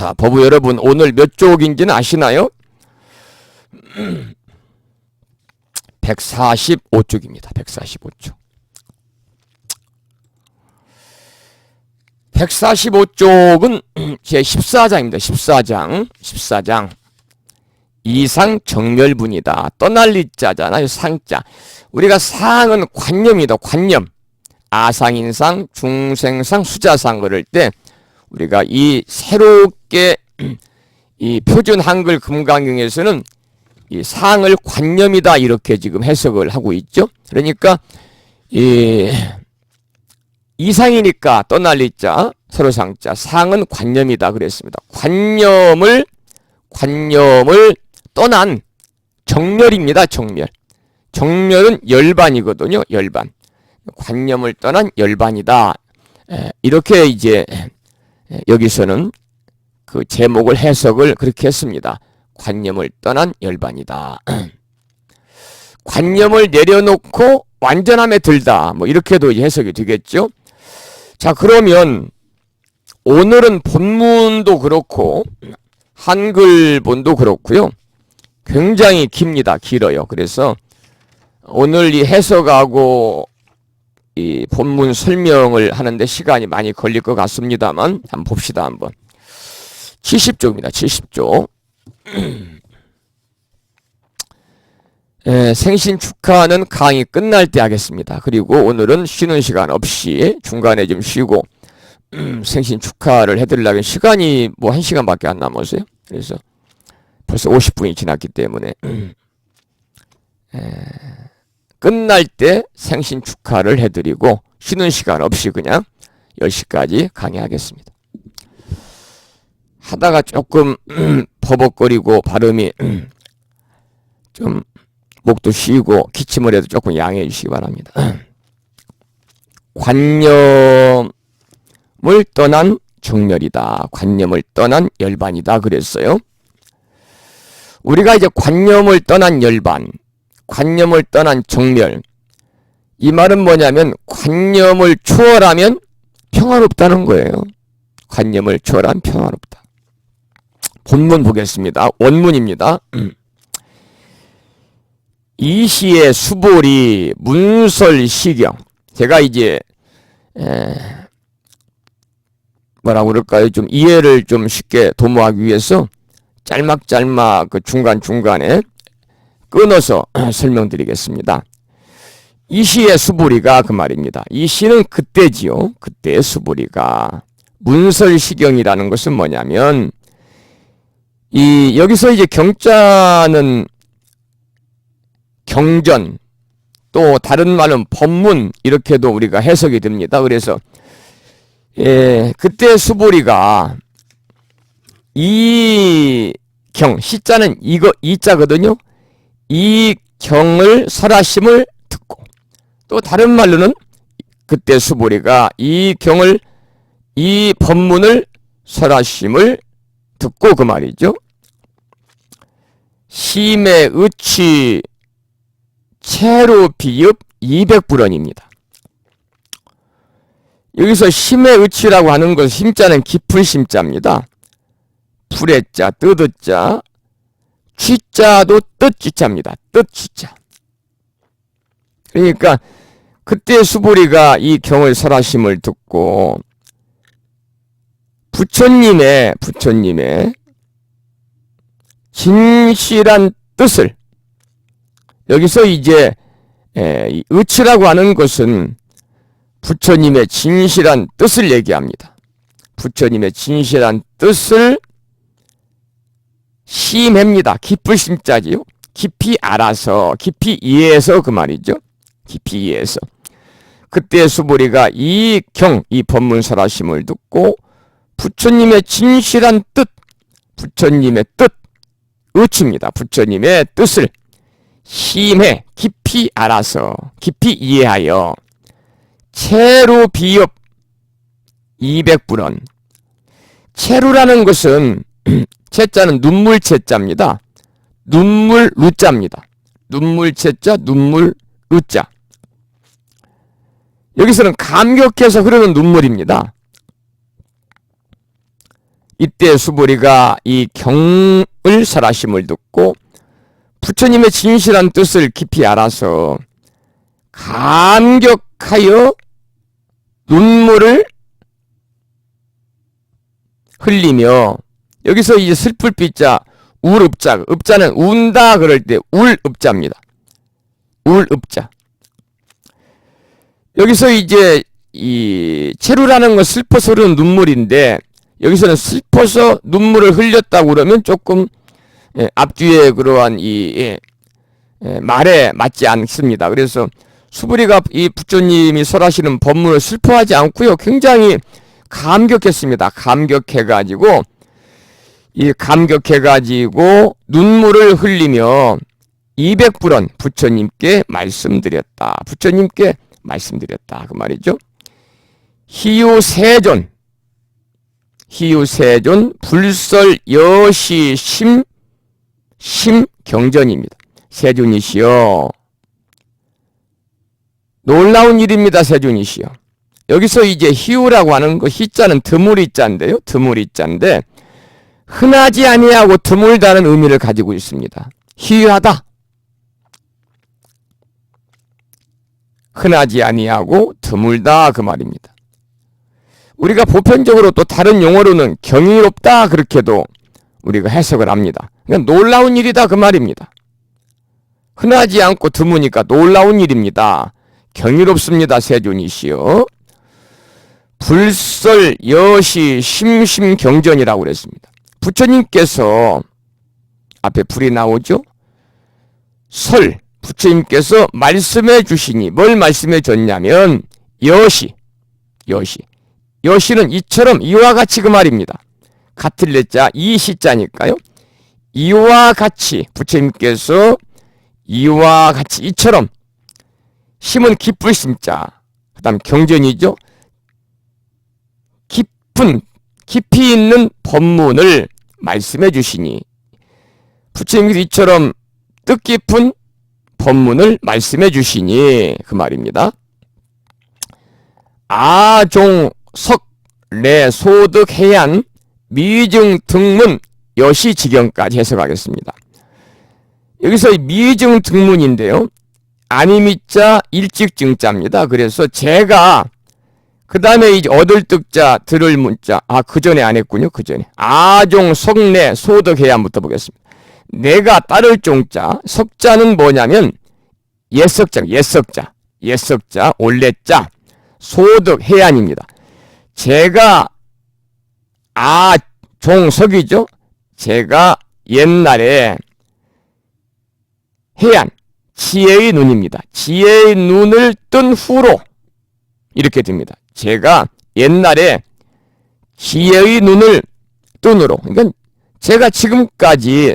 자, 법우 여러분, 오늘 몇 쪽인지는 아시나요? 145쪽입니다. 145쪽. 145쪽은 제 14장입니다. 14장. 이상 정멸분이다. 떠날 이자잖아요. 상자. 우리가 상은 관념이다. 관념. 아상인상, 중생상, 수자상 그럴 때 우리가 이 새롭게 이 표준 한글 금강경에서는 이 상을 관념이다 이렇게 지금 해석을 하고 있죠. 그러니까 이상이니까 떠날 이자 서로 상자, 상은 관념이다 그랬습니다. 관념을 떠난 정멸입니다. 정멸은 열반이거든요. 열반. 관념을 떠난 열반이다. 이렇게 이제 여기서는 그 제목을 해석을 그렇게 했습니다. 관념을 떠난 열반이다. 관념을 내려놓고 완전함에 들다. 뭐 이렇게도 해석이 되겠죠. 자, 그러면 오늘은 본문도 그렇고 한글본도 그렇고요. 굉장히 깁니다. 길어요. 그래서 오늘 이 해석하고 이 본문 설명을 하는데 시간이 많이 걸릴 것 같습니다만 한번 봅시다. 한번 70쪽입니다. 70쪽. 생신 축하는 강의 끝날 때 하겠습니다. 그리고 오늘은 쉬는 시간 없이 중간에 좀 쉬고 생신 축하를 해드리려면 시간이 뭐 1시간밖에 안 남았어요. 그래서 벌써 50분이 지났기 때문에 끝날 때 생신 축하를 해드리고 쉬는 시간 없이 그냥 10시까지 강의하겠습니다. 하다가 조금 버벅거리고 발음이 좀 목도 쉬고 기침을 해도 조금 양해해 주시기 바랍니다. 관념을 떠난 정멸이다. 관념을 떠난 열반이다 그랬어요. 우리가 이제 관념을 떠난 열반, 관념을 떠난 정멸, 이 말은 뭐냐면 관념을 초월하면 평화롭다는 거예요. 관념을 초월하면 평화롭다. 본문 보겠습니다. 원문입니다. 이시의 수보리 문설시경. 제가 이제 뭐라고 그럴까요? 좀 이해를 좀 쉽게 도모하기 위해서 짤막짤막 그 중간중간에 끊어서 설명드리겠습니다. 이시의 수보리가 그 말입니다. 이시는 그때지요. 그때의 수보리가. 문설시경이라는 것은 뭐냐면 여기서 이제 경자는 경전, 또 다른 말은 법문 이렇게도 우리가 해석이 됩니다. 그래서 그때 수보리가 이 경, 시자는 이자거든요. 이 경을 설하심을 듣고, 또 다른 말로는 그때 수보리가 이 경을, 이 법문을 설하심을 듣고 그 말이죠. 심의 의치 채로 비읍 200불언입니다. 여기서 심의 의치라고 하는 것은 심자는 깊을 심자입니다. 풀의 자, 뜻의 자, 취자도 뜻취자입니다. 뜻취자. 그러니까 그때 수보리가 이 경을 설하심을 듣고 부처님의 진실한 뜻을, 여기서 이제 의치라고 하는 것은 부처님의 진실한 뜻을 얘기합니다. 부처님의 진실한 뜻을 심합니다. 깊을 심자지요. 깊이 알아서, 깊이 이해해서 그 말이죠. 깊이 이해해서. 그때 수보리가 이 경, 이 법문설하심을 듣고 부처님의 진실한 뜻, 부처님의 뜻, 의치입니다. 부처님의 뜻을 심해, 깊이 알아서, 깊이 이해하여 채로 비읍 200불언. 채루라는 것은 채자는 눈물 채자입니다. 눈물 루자입니다. 눈물 채자, 눈물 루자. 여기서는 감격해서 흐르는 눈물입니다. 이때 수보리가 이 경을 설하심을 듣고 부처님의 진실한 뜻을 깊이 알아서 감격하여 눈물을 흘리며, 여기서 이제 슬플 삐자 울읍자, 읍자는 운다 그럴 때 울읍자입니다. 울읍자. 여기서 이제 이 체루라는 건 슬퍼서 흐르는 눈물인데, 여기서는 슬퍼서 눈물을 흘렸다고 그러면 조금 앞뒤에 그러한 이 말에 맞지 않습니다. 그래서 수부리가 이 부처님이 설하시는 법문을 슬퍼하지 않고요, 굉장히 감격했습니다. 감격해가지고 눈물을 흘리며 200불언 부처님께 말씀드렸다. 부처님께 말씀드렸다. 그 말이죠. 희유세존 불설 여시 심경전입니다. 세존이시여, 놀라운 일입니다. 세존이시여. 여기서 이제 희유라고 하는 거, 희자는 드물이자인데요. 드물이자인데 흔하지 아니하고 드물다는 의미를 가지고 있습니다. 희유하다, 흔하지 아니하고 드물다, 그 말입니다. 우리가 보편적으로 또 다른 용어로는 경이롭다 그렇게도 우리가 해석을 합니다. 그러니까 놀라운 일이다 그 말입니다. 흔하지 않고 드무니까 놀라운 일입니다. 경이롭습니다. 세존이시여. 불설 여시 심심경전이라고 그랬습니다. 부처님께서 앞에 불이 나오죠. 부처님께서 말씀해 주시니 뭘 말씀해 줬냐면 여시는 이처럼, 이와 같이 그 말입니다. 같을 내자 이 시자니까요. 이와 같이, 부처님께서 이와 같이, 이처럼, 심은 기쁠 심자, 그 다음 경전이죠. 깊이 있는 법문을 말씀해 주시니, 부처님께서 이처럼 뜻깊은 법문을 말씀해 주시니 그 말입니다. 아종 석례 소득 해안 미증 등문 여시지경까지 해석하겠습니다. 여기서 미증 등문인데요, 아니미자 일찍증자입니다. 그래서 제가 그 다음에 이제 얻을 뜻자 들을 문자, 그 전에 안 했군요. 그 전에 아종 석례 소득 해안부터 보겠습니다. 내가 따를 종자, 석자는 뭐냐면 옛석자, 올레자, 소득 해안입니다. 제가 종석이죠. 제가 옛날에 해안, 지혜의 눈입니다. 지혜의 눈을 뜬 후로 이렇게 됩니다. 제가 옛날에 지혜의 눈을 뜬으로, 그러니까 제가 지금까지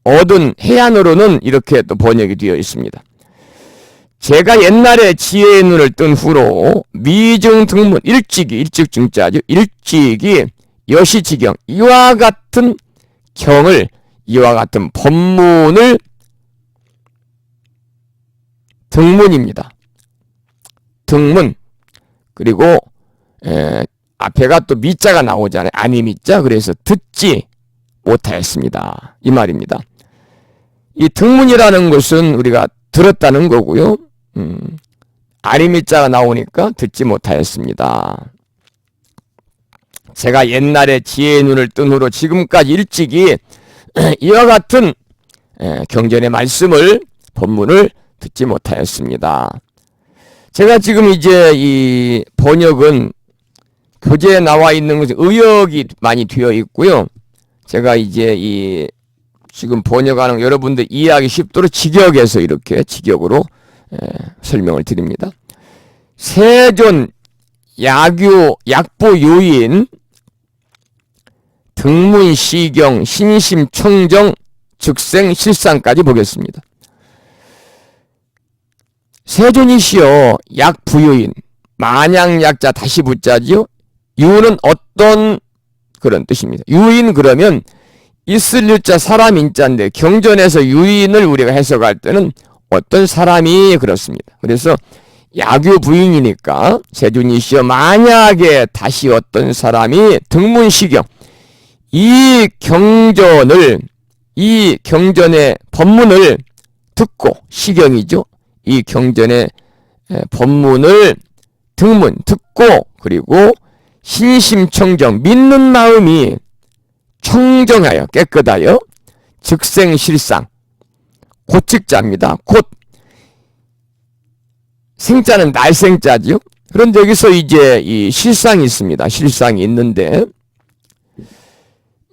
얻은 해안으로는 이렇게 또 번역이 되어 있습니다. 제가 옛날에 지혜의 눈을 뜬 후로 미증 등문, 일찍증자죠. 일찍이 여시지경, 이와 같은 경을, 이와 같은 법문을, 등문입니다. 등문. 그리고 앞에가 또 미자가 나오잖아요. 아니미자. 그래서 듣지 못하였습니다. 이 말입니다. 이 등문이라는 것은 우리가 들었다는 거고요. 아니미자가 나오니까 듣지 못하였습니다. 제가 옛날에 지혜의 눈을 뜬 후로 지금까지 일찍이 이와 같은 경전의 말씀을, 법문을 듣지 못하였습니다. 제가 지금 이제 이 번역은 교재에 나와 있는 것은 의역이 많이 되어 있고요. 제가 이제 이 지금 번역하는 여러분들 이해하기 쉽도록 직역해서 이렇게 직역으로 설명을 드립니다. 세존 약부 요인 등문시경 신심청정 즉생 실상까지 보겠습니다. 세존이시여, 약부요인, 만약약자 다시 붙자지요. 유는 어떤 그런 뜻입니다. 유인 그러면 있을 유자 사람 인자인데 경전에서 유인을 우리가 해석할 때는 어떤 사람이 그렇습니다. 그래서 약유 부인이니까 세존이시여, 만약에 다시 어떤 사람이 등문시경, 이 경전의 법문을 듣고, 시경이죠. 이 경전의 법문을 듣고, 그리고 신심청정, 믿는 마음이 청정하여 깨끗하여 즉생실상, 곧즉자입니다. 곧 생자는 날생자지요. 그런데 여기서 이제 이 실상이 있습니다. 실상이 있는데,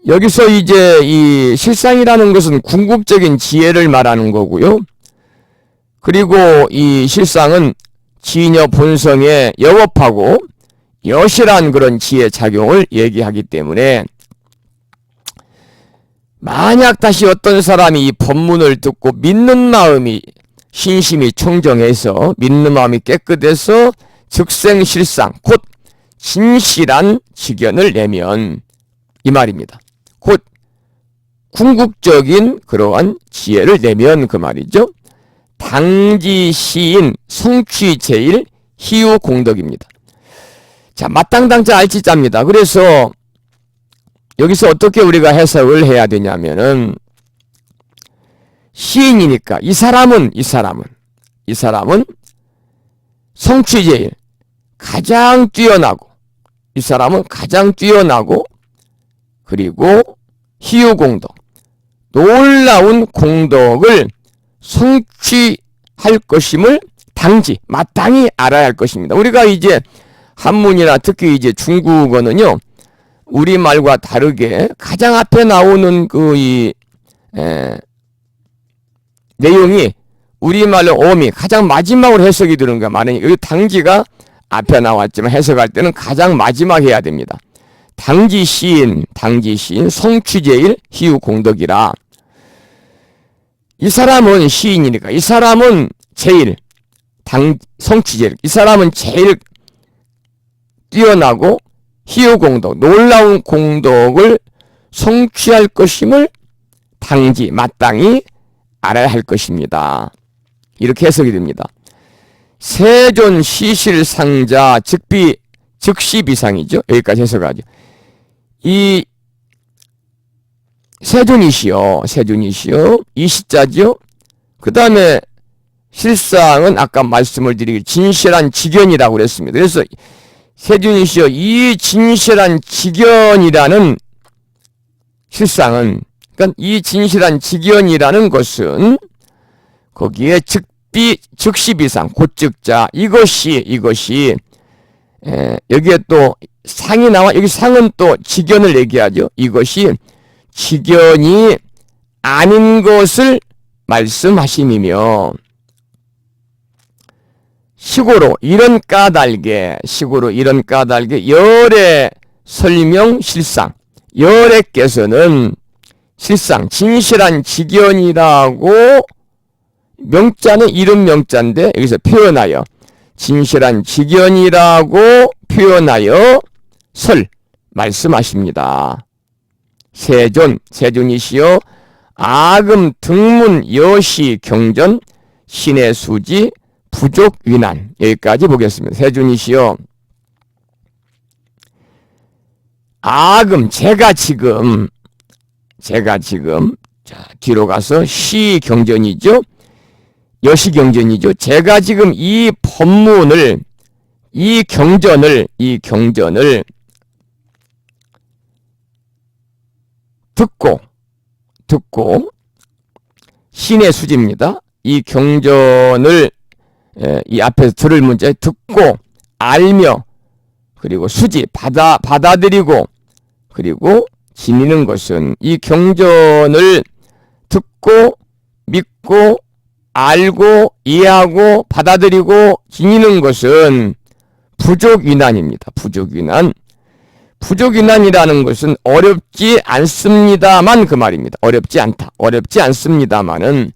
여기서 이제 이 실상이라는 것은 궁극적인 지혜를 말하는 거고요. 그리고 이 실상은 지녀 본성에 여업하고 여실한 그런 지혜 작용을 얘기하기 때문에, 만약 다시 어떤 사람이 이 법문을 듣고 믿는 마음이 신심이 청정해서, 믿는 마음이 깨끗해서 즉생실상, 곧 진실한 지견을 내면, 이 말입니다. 곧 궁극적인 그러한 지혜를 내면, 그 말이죠. 당지시인 성취제일 희우공덕입니다. 자, 마땅당자 알지자입니다. 그래서 여기서 어떻게 우리가 해석을 해야 되냐면은, 시인이니까 이 사람은 성취제일, 가장 뛰어나고, 이 사람은 가장 뛰어나고, 그리고 희우공덕, 놀라운 공덕을 성취할 것임을 마땅히 알아야 할 것입니다. 우리가 이제 한문이나 특히 이제 중국어는요, 우리말과 다르게 가장 앞에 나오는 내용이 우리말로 어미 가장 마지막으로 해석이 되는 거야. 말하니 여기 당지가 앞에 나왔지만 해석할 때는 가장 마지막 해야 됩니다. 당지시인 성취제일 희우공덕이라. 이 사람은 시인이니까 이 사람은 제일 성취제일, 이 사람은 제일 뛰어나고 희우공덕, 놀라운 공덕을 성취할 것임을 마땅히 알아야 할 것입니다. 이렇게 해석이 됩니다. 세존 시실상자 즉시비상이죠. 여기까지 해석하죠. 이 세존이시여, 이 시자죠. 그 다음에 실상은 아까 말씀을 드리기 진실한 지견이라고 그랬습니다. 그래서 세존이시여, 이 진실한 지견이라는 실상은, 그러니까 이 진실한 지견이라는 것은 거기에 즉시비상, 곧즉자, 이것이 여기에 또 상이 나와. 여기 상은 또 지견을 얘기하죠. 이것이 지견이 아닌 것을 말씀하심이며, 시고로 이런 까닭에 열의 설명 실상, 열애께서는 실상 진실한 지견이라고, 명자는 이름 명자인데 여기서 표현하여 진실한 지견이라고 표현하여 말씀하십니다. 세존이시여, 아금 등문 여시 경전 신의 수지 부족 위난. 여기까지 보겠습니다. 세존이시여, 아금 제가 지금 자, 뒤로 가서 시 경전이죠. 여시 경전이죠. 제가 지금 이 법문을, 이 경전을 듣고 신의 수지입니다. 이 경전을 이 앞에서 들을 문제 듣고 알며, 그리고 수지 받아들이고, 그리고 지니는 것은, 이 경전을 듣고 믿고 알고 이해하고 받아들이고 지니는 것은 부족위난입니다. 부족위난이라는 것은 어렵지 않습니다만, 그 말입니다. 어렵지 않습니다만은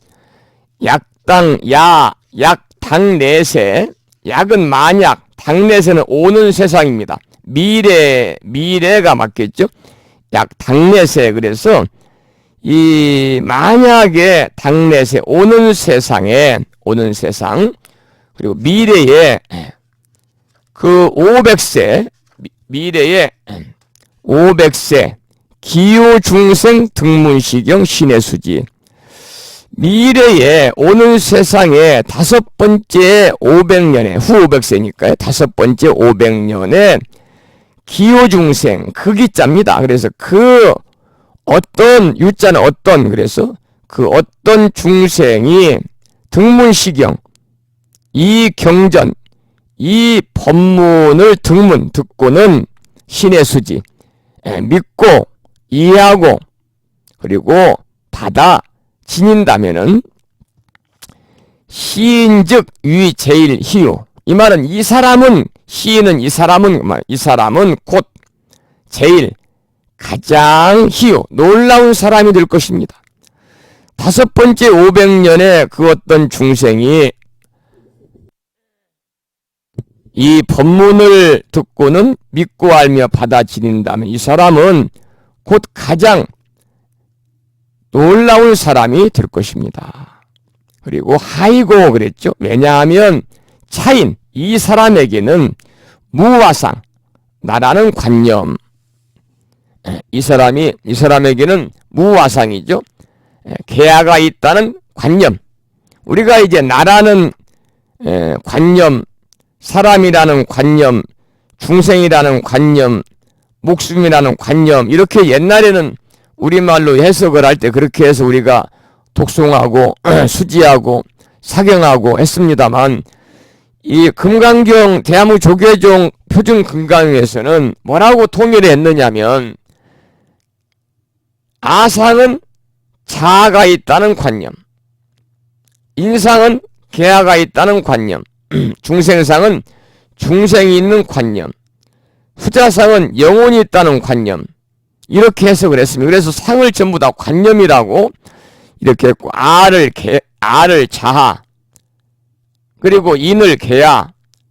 당내세, 약은 만약, 당내세는 오는 세상입니다. 미래가 맞겠죠? 당내세. 그래서 이 만약에 당내세, 오는 세상, 그리고 미래에 그 500세, 미래에 500세 기호중생 등문시경 신해수지. 미래에 오는 세상에 다섯 번째 500년에 후 500세니까요. 다섯 번째 500년에 기호중생 그 기자입니다. 그래서 그 어떤 유자는 어떤 그래서 그 어떤 중생이 등문시경 이 경전 이 법문을 등문 듣고는 신의 수지 믿고 이해하고 그리고 받아 지닌다면은 시인즉 위 제일 희유. 이 말은 이 사람은 시인은 이 사람은 곧 제일 가장 희유 놀라운 사람이 될 것입니다. 다섯 번째 500년에 그 어떤 중생이 이 법문을 듣고는 믿고 알며 받아들인다면 이 사람은 곧 가장 놀라운 사람이 될 것입니다. 그리고 하이고 그랬죠. 왜냐하면 차인 이 사람에게는 무화상 나라는 관념 이 사람에게는 무화상이죠. 계야가 있다는 관념. 우리가 이제 나라는 관념, 사람이라는 관념, 중생이라는 관념, 목숨이라는 관념 이렇게 옛날에는 우리말로 해석을 할 때 그렇게 해서 우리가 독송하고 수지하고 사경하고 했습니다만 이 금강경 대한민국 조계종 표준 금강에서는 뭐라고 통일을 했느냐면 아상은 자아가 있다는 관념, 인상은 계아가 있다는 관념, 중생상은 중생이 있는 관념, 후자상은 영혼이 있다는 관념 이렇게 해석을 했습니다. 그래서 상을 전부 다 관념이라고 이렇게 했고 아를 자아 그리고 인을 계아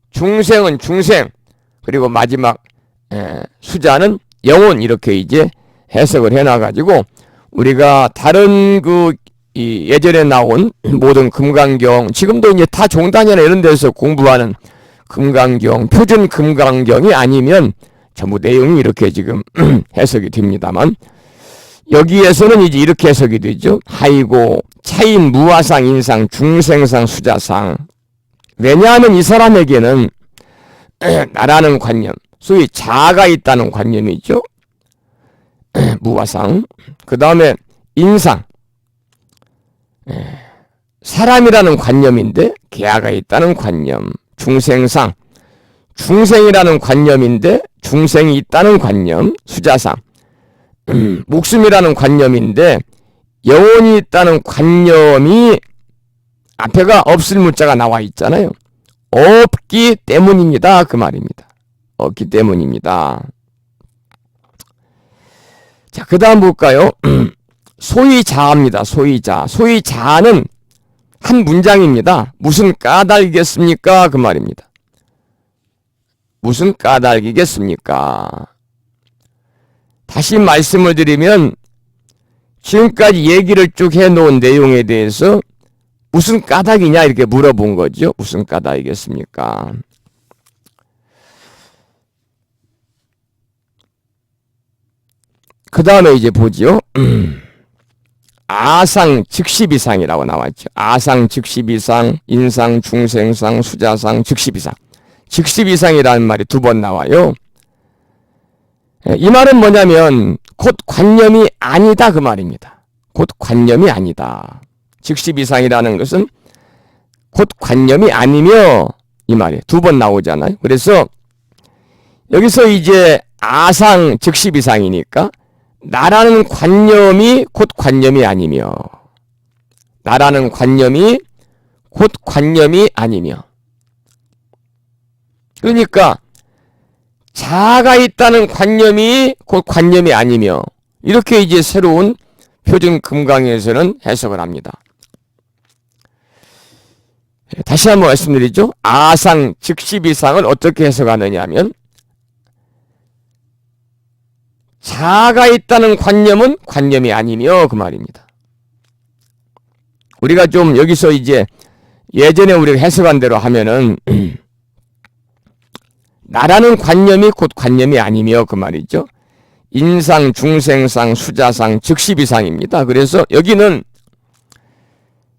중생은 중생 그리고 마지막 수자는 영혼 이렇게 이제 해석을 해놔가지고 우리가 다른 예전에 나온 모든 금강경 지금도 이제 타 종단이나 이런 데서 공부하는 금강경 표준 금강경이 아니면 전부 내용이 이렇게 지금 해석이 됩니다만 여기에서는 이제 이렇게 해석이 되죠. 하이고 차인 무화상 인상 중생상 수자상. 왜냐하면 이 사람에게는 나라는 관념 소위 자아가 있다는 관념이죠. 무화상 그 다음에 인상 사람이라는 관념인데 계아가 있다는 관념 중생상 중생이라는 관념인데 중생이 있다는 관념 수자상 목숨이라는 관념인데 영혼이 있다는 관념이 앞에가 없을 문자가 나와 있잖아요. 없기 때문입니다. 그 말입니다. 없기 때문입니다. 자, 그 다음 볼까요? 소위자입니다. 소위자. 소위자는 한 문장입니다. 무슨 까닭이겠습니까? 그 말입니다. 무슨 까닭이겠습니까? 다시 말씀을 드리면 지금까지 얘기를 쭉 해놓은 내용에 대해서 무슨 까닭이냐 이렇게 물어본 거죠. 무슨 까닭이겠습니까? 그 다음에 이제 보죠. 아상 즉시비상이라고 나왔죠. 아상 즉시비상, 인상, 중생상, 수자상, 즉시비상. 즉시비상이라는 말이 두 번 나와요. 이 말은 뭐냐면 곧 관념이 아니다 그 말입니다. 곧 관념이 아니다. 즉시비상이라는 것은 곧 관념이 아니며 이 말이 두 번 나오잖아요. 그래서 여기서 이제 아상 즉시비상이니까 나라는 관념이 곧 관념이 아니며 나라는 관념이 곧 관념이 아니며 그러니까 자아가 있다는 관념이 곧 관념이 아니며 이렇게 이제 새로운 표준 금강에서는 해석을 합니다. 다시 한번 말씀드리죠. 아상 즉시비상을 어떻게 해석하느냐 하면 자아가 있다는 관념은 관념이 아니며 그 말입니다. 우리가 좀 여기서 이제 예전에 우리가 해석한 대로 하면은 나라는 관념이 곧 관념이 아니며 그 말이죠. 인상, 중생상, 수자상, 즉시비상입니다. 그래서 여기는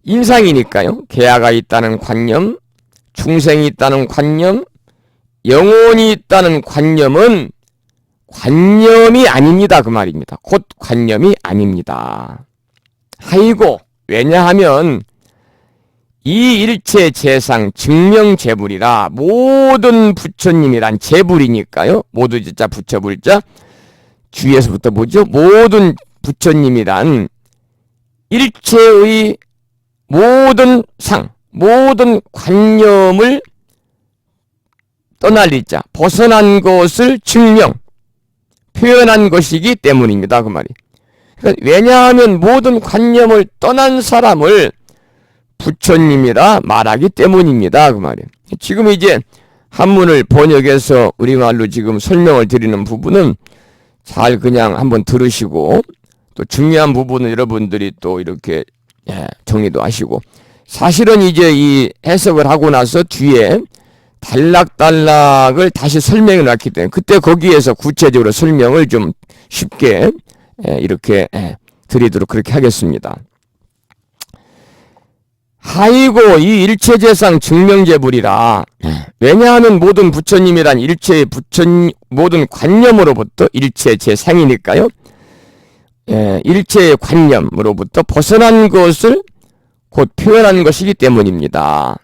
인상이니까요. 계야가 있다는 관념, 중생이 있다는 관념, 영혼이 있다는 관념은 관념이 아닙니다. 그 말입니다. 곧 관념이 아닙니다. 하이고 왜냐하면 이 일체 재상 증명재불이라 모든 부처님이란 재불이니까요. 모두 진짜 부처불자 주위에서부터 보죠. 모든 부처님이란 일체의 모든 상, 모든 관념을 떠날리자 벗어난 것을 증명, 표현한 것이기 때문입니다. 그 말이. 그러니까 왜냐하면 모든 관념을 떠난 사람을 부처님이라 말하기 때문입니다. 그 말이에요. 지금 이제 한문을 번역해서 우리말로 지금 설명을 드리는 부분은 잘 그냥 한번 들으시고 또 중요한 부분은 여러분들이 또 이렇게 정리도 하시고 사실은 이제 이 해석을 하고 나서 뒤에 단락단락을 다시 설명해 놨기 때문에 그때 거기에서 구체적으로 설명을 좀 쉽게 이렇게 드리도록 그렇게 하겠습니다. 하이고 이 일체재상 증명재불이라 왜냐하면 모든 부처님이란 일체의 모든 관념으로부터 일체재상이니까요. 일체의 관념으로부터 벗어난 것을 곧 표현한 것이기 때문입니다.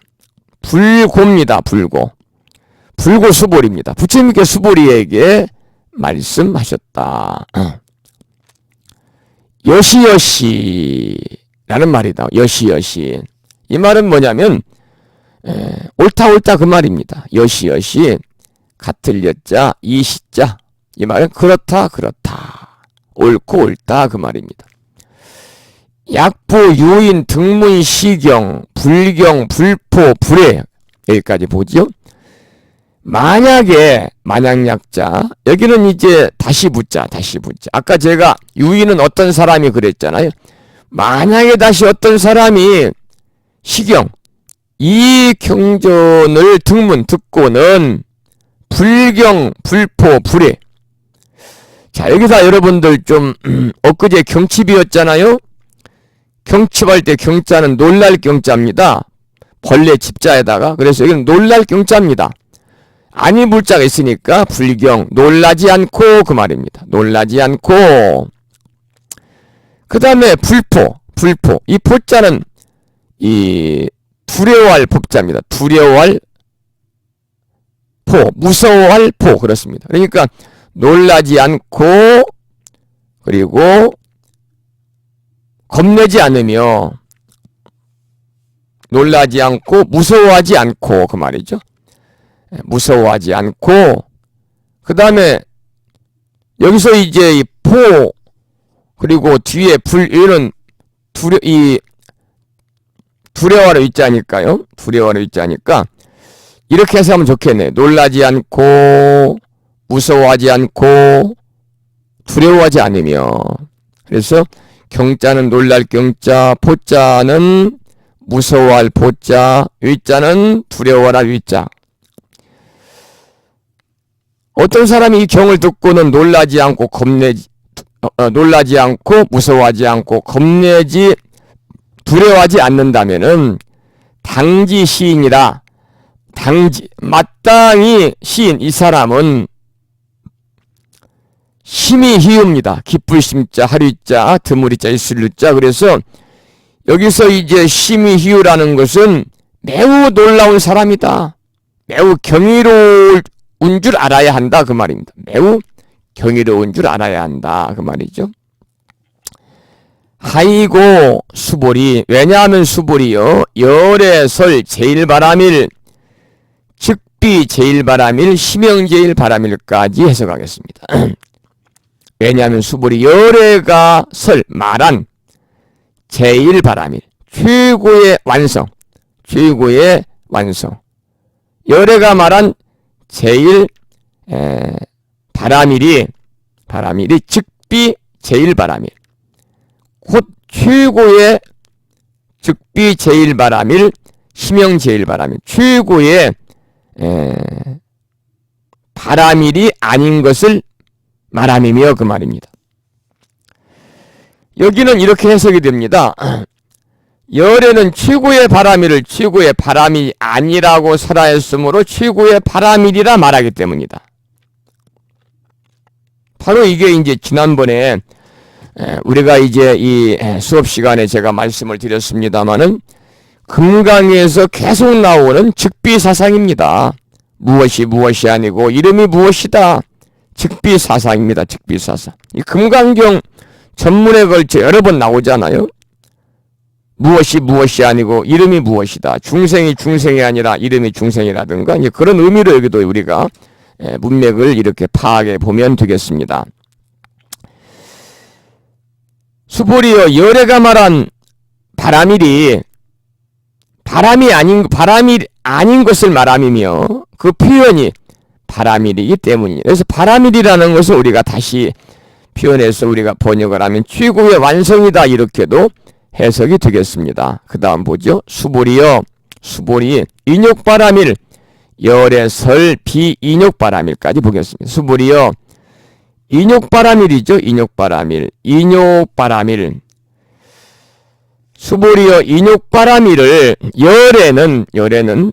불고입니다. 불고. 불고수보리입니다. 부처님께 수보리에게 말씀하셨다. 여시여시라는 말이다. 여시여시. 이 말은 뭐냐면 옳다 옳다 그 말입니다. 여시여시 같을 여자 이시자 이 말은 그렇다 그렇다 옳고 옳다 그 말입니다. 약부 유인 등문 시경 불경 불포 불회 여기까지 보죠. 만약에 만약약자 여기는 이제 다시 붙자 아까 제가 유인은 어떤 사람이 그랬잖아요. 만약에 다시 어떤 사람이 시경 이 경전을 등문 듣고는 불경 불포 불회 자 여기서 여러분들 좀 엊그제 경칩이었잖아요. 경칩할 때 경자는 놀랄 경자입니다. 벌레 집자에다가 그래서 여기는 놀랄 경자입니다. 아니 물자가 있으니까 불경 놀라지 않고 그 말입니다. 놀라지 않고 그 다음에 불포 이 포자는 이 두려워할 법자입니다. 두려워할 포 무서워할 포 그렇습니다. 그러니까 놀라지 않고 그리고 겁내지 않으며 놀라지 않고 무서워하지 않고 그 말이죠. 무서워하지 않고 그 다음에 여기서 이제 이 포 그리고 뒤에 불 이런 두려워하러 있자니까요. 두려워하러 있자니까 이렇게 해서 하면 좋겠네. 놀라지 않고 무서워하지 않고 두려워하지 않으며 그래서 경자는 놀랄 경자 포자는 무서워할 포자 위자는 두려워할 위자 어떤 사람이 이 경을 듣고는 놀라지 않고 놀라지 않고 무서워하지 않고 겁내지 두려워하지 않는다면은 당지 시인이라 당지 마땅히 시인 이 사람은 심히 희웁니다. 기쁠 심자 하류자 드물이자 있을자 그래서 여기서 이제 심히 희우라는 것은 매우 놀라운 사람이다. 매우 경이로운 줄 알아야 한다 그 말입니다. 매우 경이로운 줄 알아야 한다 그 말이죠. 하이고 수보리 왜냐하면 수보리요 열애설 제일바람일 즉비 제일바람일 심형제일바람일까지 해석하겠습니다. 왜냐하면 수보리 열애가 설 말한 제일바람일 최고의 완성 열애가 말한 제일 바람일이 즉비 제일바람일 곧 최고의 즉비 제일바람일 심형제일바람일 최고의 바람일이 아닌 것을 말함이며 그 말입니다. 여기는 이렇게 해석이 됩니다. 열에는 최고의 바람이를 최고의 바람이 아니라고 설하였으므로 최고의 바람이리라 말하기 때문이다. 바로 이게 이제 지난번에 우리가 이제 이 수업 시간에 제가 말씀을 드렸습니다마는 금강에서 계속 나오는 즉비사상입니다. 무엇이 아니고 이름이 무엇이다. 즉비사상입니다. 즉비사상. 이 금강경 전문에 걸쳐 여러 번 나오잖아요. 무엇이 아니고 이름이 무엇이다. 중생이 아니라 이름이 중생이라든가 이제 그런 의미로 여기도 우리가 문맥을 이렇게 파악해 보면 되겠습니다. 수보리여 열애가 말한 바람일이 바람이 아닌 것을 말함이며 그 표현이 바람일이기 때문이에요. 그래서 바람일이라는 것을 우리가 다시 표현해서 우리가 번역을 하면 최고의 완성이다 이렇게도 해석이 되겠습니다. 그 다음 보죠. 수보리여 수보리 인욕바람일 열의 설 비인욕바람일까지 보겠습니다. 수보리여 인욕바람일이죠. 인욕바람일 수보리여 인욕바람일을 열에는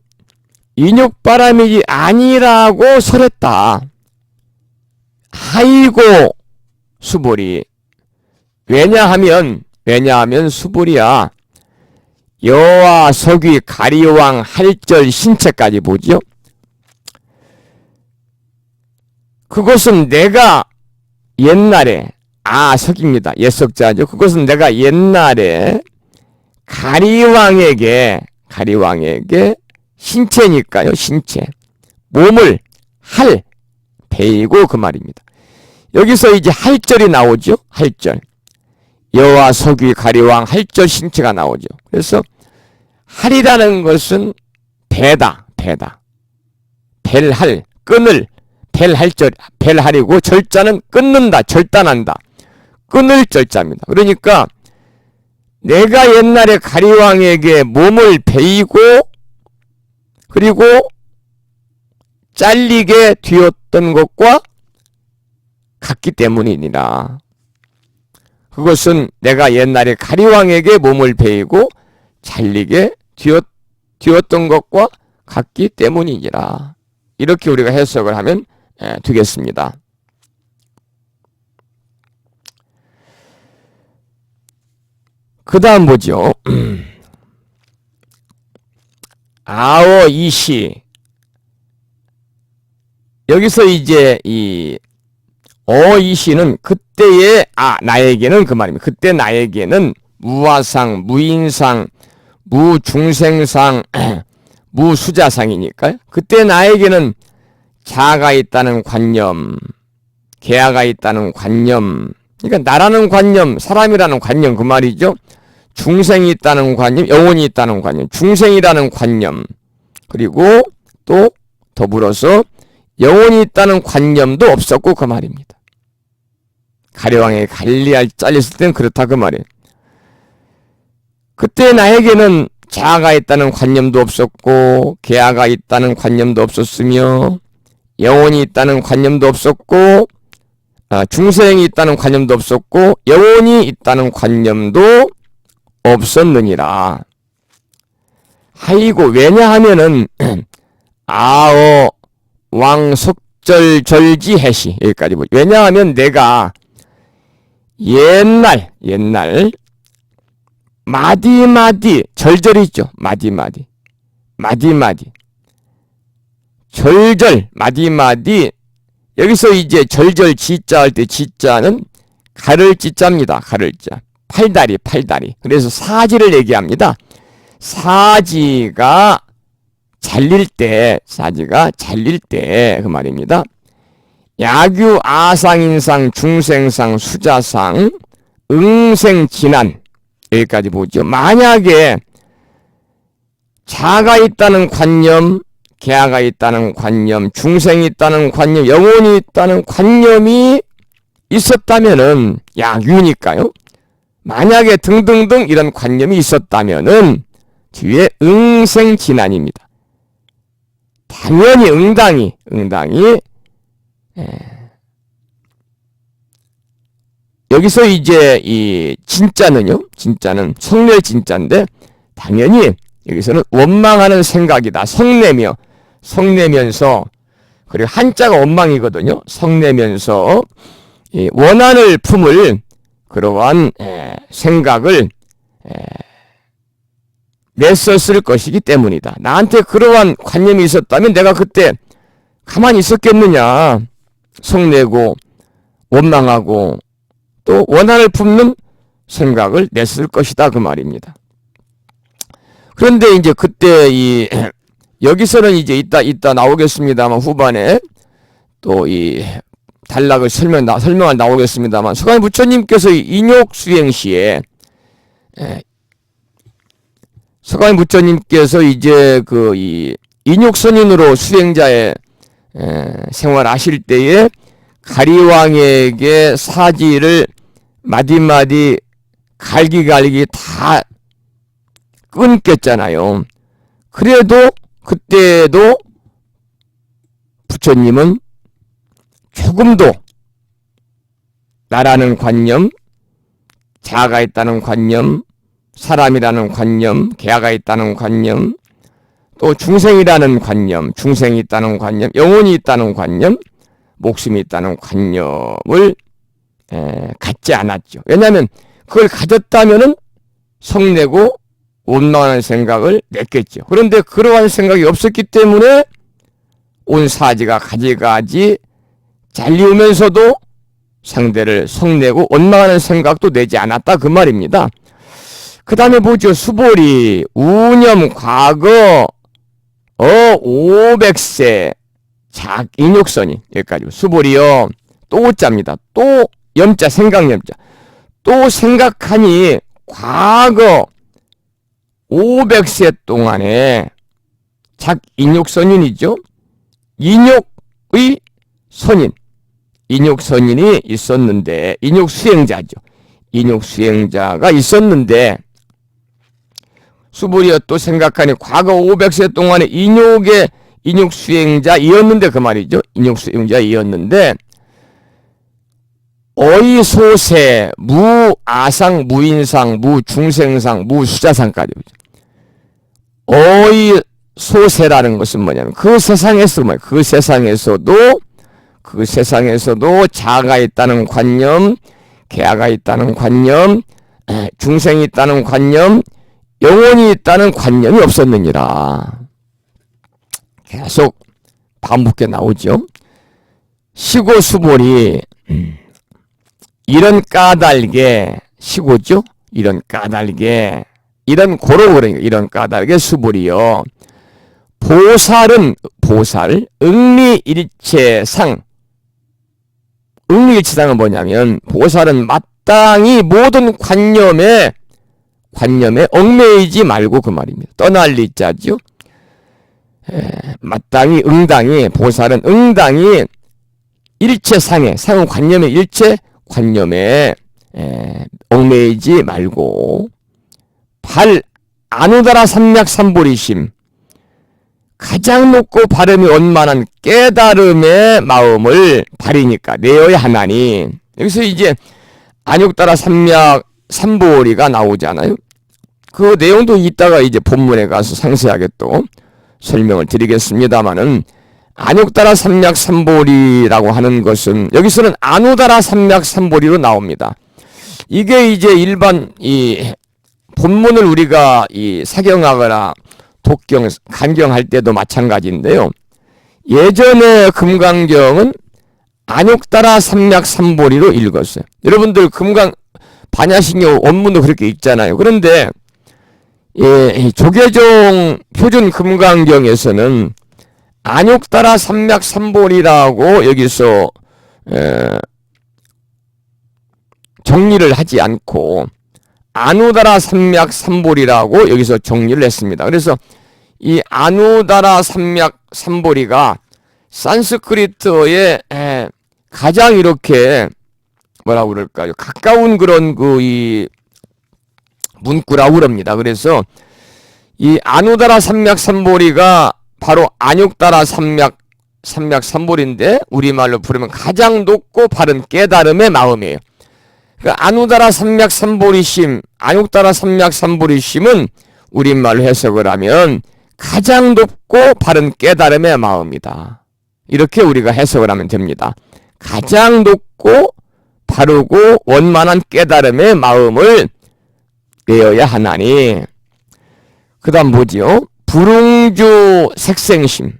인욕바람일이 아니라고 설했다. 하이고 수보리 왜냐하면 수보리야 여와 석위 가리왕 할절 신체까지 보죠. 그것은 내가 옛날에 석입니다. 옛석자죠. 그것은 내가 옛날에 가리왕에게 신체니까요. 신체 몸을 베이고 그 말입니다. 여기서 이제 할절이 나오죠. 할절 여와 석위 가리왕 할절 신체가 나오죠. 그래서 할이라는 것은 배다. 벨할 끊을 벨할절 벨할이고 절자는 끊는다 절단한다 끊을 절자입니다. 그러니까 내가 옛날에 가리왕에게 몸을 베이고 그리고 잘리게 되었던 것과 같기 때문이니라. 그것은 내가 옛날에 가리왕에게 몸을 베이고 잘리게 되었던 것과 같기 때문이니라. 이렇게 우리가 해석을 하면 되겠습니다. 그 다음 보죠. 아오 이시 여기서 이제 이 이시는 그때의 나에게는 그 말입니다. 그때 나에게는 무화상, 무인상, 무중생상, 무수자상이니까요. 그때 나에게는 자아가 있다는 관념, 계아가 있다는 관념, 그러니까 나라는 관념, 사람이라는 관념 그 말이죠. 중생이 있다는 관념, 영혼이 있다는 관념, 중생이라는 관념, 그리고 또 더불어서 영혼이 있다는 관념도 없었고 그 말입니다. 가려왕에 잘렸을 때는 그렇다 그 말이에요. 그때 나에게는 자아가 있다는 관념도 없었고 계아가 있다는 관념도 없었으며 영혼이 있다는 관념도 없었고 중생이 있다는 관념도 없었고 영혼이 있다는 관념도 없었느니라. 하이고 왜냐하면은 아어 왕석절절지 해시 여기까지 보죠. 왜냐하면 내가 옛날 마디마디 절절이죠. 마디마디 절절 마디마디 여기서 이제 절절 지자 할 때 지자는 가를 지자입니다. 가를 자 팔다리 그래서 사지를 얘기합니다. 사지가 잘릴 때 그 말입니다. 야규 아상인상 중생상 수자상 응생진한 여기까지 보죠. 만약에 자가 있다는 관념, 계아가 있다는 관념, 중생이 있다는 관념, 영혼이 있다는 관념이 있었다면은 야규니까요. 만약에 등등등 이런 관념이 있었다면은 뒤에 응생진한입니다. 당연히 응당이 여기서 이제 이 진짜는요, 진짜는 성례 진짜인데 당연히 여기서는 원망하는 생각이다. 성내면서 그리고 한자가 원망이거든요. 성내면서 이 원한을 품을 그러한 생각을 냈었을 것이기 때문이다. 나한테 그러한 관념이 있었다면 내가 그때 가만히 있었겠느냐. 성내고 원망하고 또 원한을 품는 생각을 냈을 것이다 그 말입니다. 그런데 이제 그때 여기서는 이제 이따 나오겠습니다만 후반에 또 이 단락을 설명할 나오겠습니다만 서가모니 부처님께서 인욕 수행 시에 서가모니 부처님께서 이제 이 인욕선인으로 수행자의 생활하실 때에 가리왕에게 사지를 마디마디 갈기갈기 다 끊겼잖아요. 그래도 그때도 부처님은 조금도 나라는 관념, 자아가 있다는 관념, 사람이라는 관념, 개아가 있다는 관념, 또 중생이라는 관념, 중생이 있다는 관념, 영혼이 있다는 관념, 목숨이 있다는 관념을 갖지 않았죠. 왜냐하면 그걸 가졌다면은 성내고 원망하는 생각을 냈겠죠. 그런데 그러한 생각이 없었기 때문에 온 사지가 가지가지 잘리우면서도 상대를 성내고 원망하는 생각도 내지 않았다 그 말입니다. 그 다음에 보죠. 수보리 우념 과거 500세 인욕선이 여기까지 수보리요. 또 오자입니다. 또 염자 생각염자 또 생각하니 과거 500세 동안에 인욕선인이죠. 인욕의 선인 인욕선인이 있었는데 인욕수행자죠. 인욕수행자가 있었는데 수보리여 또 생각하니 과거 500세 동안에 인욕수행자이었는데 그 말이죠. 인욕수행자이었는데 어이소세 무아상 무인상 무중생상 무수자상까지 어이소세라는 것은 뭐냐면 그 세상에서도 자아가 있다는 관념, 개아가 있다는 관념, 중생이 있다는 관념, 영혼이 있다는 관념이 없었느니라. 계속 반복해 나오죠. 시고수보리 이런 까닭에 시고죠. 이런 까닭에 이런 고로 그러니까 이런 까닭에 수보리요. 보살 응리일체상 응리일체상은 뭐냐면 보살은 마땅히 모든 관념에 얽매이지 말고 그 말입니다. 떠날 리자죠. 마땅히 보살은 응당히 일체상에 상은 관념의 일체 관념에 얽매이지 말고 아누다라 삼맥삼보리심 가장 높고 발음이 원만한 깨달음의 마음을 발이니까 내어야 하나니 여기서 이제 안욕따라 삼맥삼보리가 나오잖아요. 그 내용도 이따가 이제 본문에 가서 상세하게 또 설명을 드리겠습니다만은 안욕따라 삼맥삼보리라고 하는 것은 여기서는 아누다라 삼맥삼보리로 나옵니다. 이게 이제 일반 이 본문을 우리가 이 사경하거나 독경, 간경할 때도 마찬가지인데요. 예전에 금강경은 안욕따라 삼맥삼보리로 읽었어요. 여러분들 반야신경 원문도 그렇게 읽잖아요. 그런데 조계종 표준 금강경에서는 안욕따라 삼맥삼보리라고 여기서 정리를 하지 않고 아누다라 삼맥삼보리라고 여기서 정리를 했습니다. 그래서 이 아누다라 삼맥삼보리가 산스크리트어에 가장 이렇게 뭐라고 그럴까요? 가까운 그런 이 문구라고 그럽니다. 그래서 이 아누다라 삼맥삼보리가 바로 안욕따라 삼맥삼보리인데 우리말로 부르면 가장 높고 바른 깨달음의 마음이에요. 그러니까 아누다라 삼맥삼보리심, 아육다라 삼맥삼보리심은 우리말로 해석을 하면 가장 높고 바른 깨달음의 마음이다. 이렇게 우리가 해석을 하면 됩니다. 가장 높고 바르고 원만한 깨달음의 마음을 내어야 하나니. 그 다음 뭐지요? 불응주 색생심.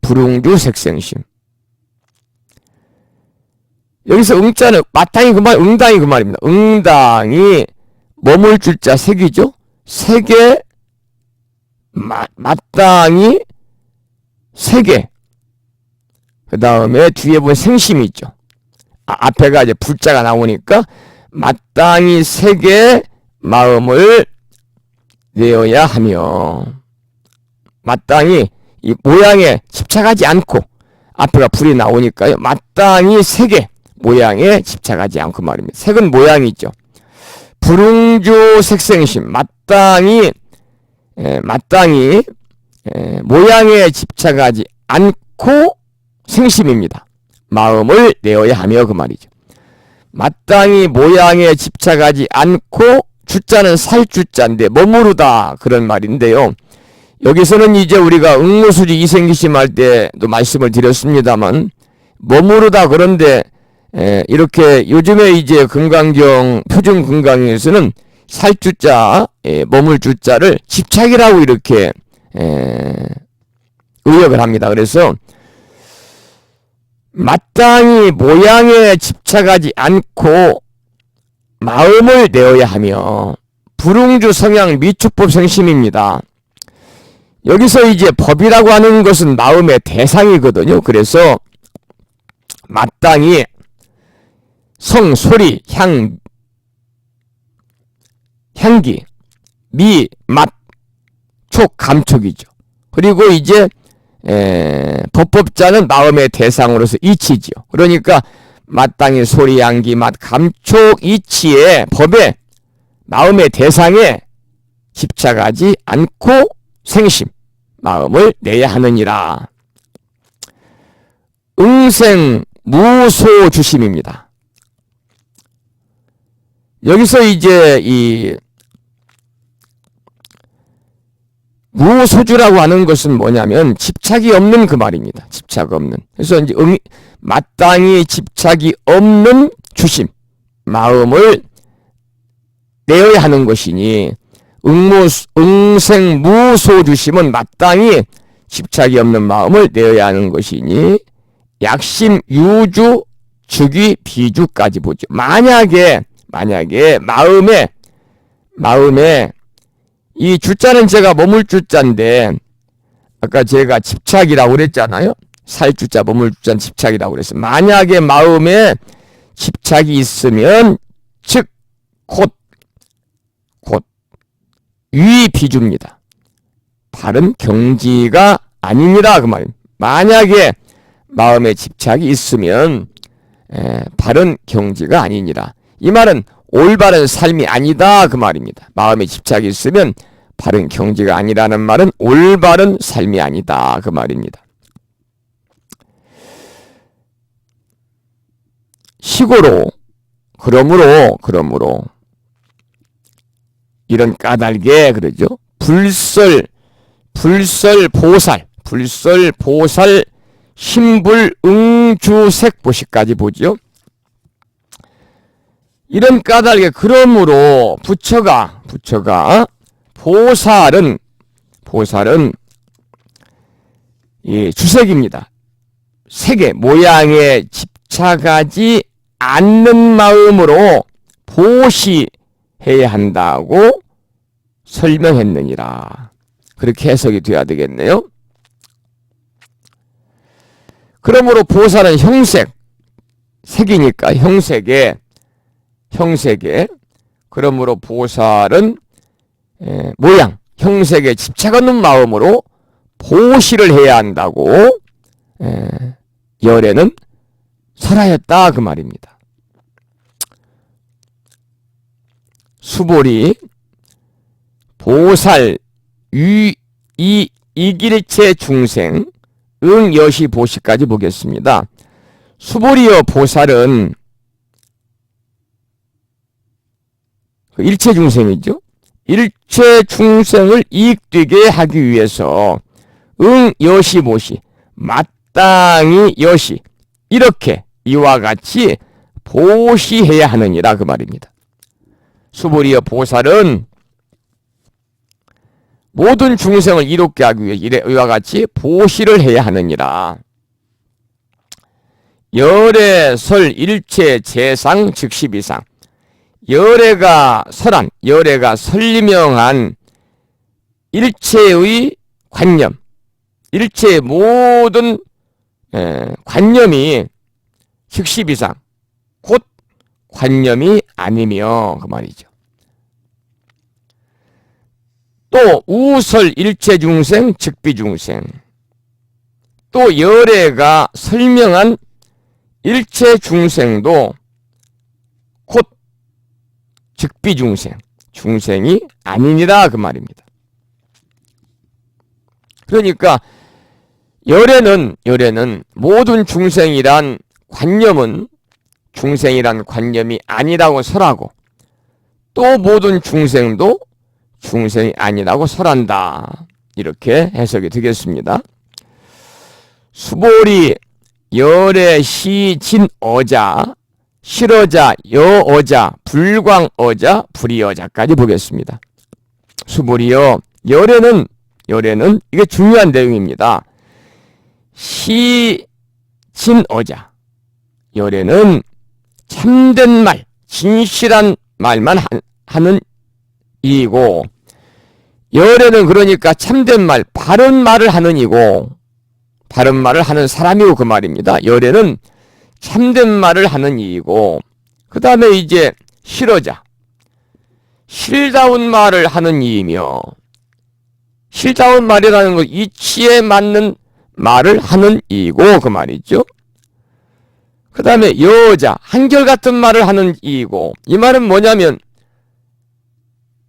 불응주 색생심. 여기서 응자는 마땅히 그 말, 응당이 그 말입니다. 응당이 머물 줄자 색이죠. 색에 마땅히 색에. 그 다음에 뒤에 보면 생심이 있죠. 앞에가 이제 불자가 나오니까 마땅히 색에 마음을 내어야 하며, 마땅히 이 모양에 집착하지 않고, 앞에가 불이 나오니까요. 마땅히 색에 모양에 집착하지 않고 말입니다. 색은 모양이죠. 불응주 색생심, 마땅히 모양에 집착하지 않고 생심입니다. 마음을 내어야 하며 그 말이죠. 마땅히 모양에 집착하지 않고, 주자는 살주자인데 머무르다 그런 말인데요. 여기서는 이제 우리가 응무수지 이생기심 할 때도 말씀을 드렸습니다만, 머무르다 그런데 이렇게 요즘에 이제 금강경, 표준 금강에서는 살주자, 머물주자를 집착이라고 이렇게 의역을 합니다. 그래서 마땅히 모양에 집착하지 않고 마음을 내어야 하며, 불응주 성향 미축법 생심입니다. 여기서 이제 법이라고 하는 것은 마음의 대상이거든요. 그래서 마땅히 성, 소리, 향기, 미, 맛, 촉, 감촉이죠. 그리고 이제 법법자는 마음의 대상으로서 이치지요. 그러니까 마땅히 소리, 향기, 맛, 감촉, 이치에 법에 마음의 대상에 집착하지 않고 생심, 마음을 내야 하느니라. 응생 무소주심입니다. 여기서 이제 이 무소주라고 하는 것은 뭐냐면 집착이 없는 그 말입니다. 집착 없는. 그래서 이제 마땅히 집착이 없는 주심, 마음을 내어야 하는 것이니, 응생 무소주심은 마땅히 집착이 없는 마음을 내어야 하는 것이니, 약심, 유주, 주기, 비주까지 보죠. 만약에 마음에 이 주자는 제가 머물 주자인데, 아까 제가 집착이라고 그랬잖아요. 살주자, 머물 주자는 집착이라고 그랬어요. 만약에 마음에 집착이 있으면 즉 곧 위비주입니다. 바른 경지가 아니니라 그 말입니다. 만약에 마음에 집착이 있으면 바른 경지가 아니니라. 이 말은 올바른 삶이 아니다 그 말입니다. 마음에 집착이 있으면 바른 경지가 아니라는 말은 올바른 삶이 아니다 그 말입니다. 시고로 그러므로 이런 까닭에 그러죠. 불설보살 신불응주색 보시까지 보죠. 이런 까닭에 그러므로 부처가 보살은 이 주색입니다. 색의 모양에 집착하지 않는 마음으로 보시해야 한다고 설명했느니라. 그렇게 해석이 돼야 되겠네요. 그러므로 보살은 형색, 색이니까 형색에 그러므로 보살은 모양, 형색에 집착 없는 마음으로 보시를 해야 한다고 열에는 설하였다 그 말입니다. 수보리 보살 이길체 중생 응여시 보시까지 보겠습니다. 수보리여 보살은 그 일체 중생이죠. 일체 중생을 이익되게 하기 위해서 여시 모시 마땅히 여시 이렇게 이와 같이 보시해야 하느니라 그 말입니다. 수보리여 보살은 모든 중생을 이롭게 하기 위해 이와 같이 보시를 해야 하느니라. 열애 설 일체 재상 즉시비상 열애가 설한 열애가 설명한 일체의 관념 일체의 모든 관념이 즉시비상 곧 관념이 아니며 그 말이죠. 또 우설 일체 중생 즉비 중생 또 열애가 설명한 일체 중생도 곧 즉비 중생 중생이 아니니라 그 말입니다. 그러니까 열애는 모든 중생이란 관념은 중생이란 관념이 아니라고 설하고 또 모든 중생도 중생이 아니라고 설한다. 이렇게 해석이 되겠습니다. 수보리 열애 시진어자 실어자 여어자 불광어자 불이어자까지 보겠습니다. 수보리여 열애는 이게 중요한 내용입니다. 시진어자 열애는 참된 말 진실한 말만 하는 이고 열애는 그러니까 참된 말 바른 말을 하는 이고 바른 말을 하는 사람이고 그 말입니다. 열애는 참된 말을 하는 이이고 그 다음에 이제 실어자 실다운 말을 하는 이이며 실다운 말이라는 것 이치에 맞는 말을 하는 이이고 그 말이죠. 그 다음에 여자 한결같은 말을 하는 이이고 이 말은 뭐냐면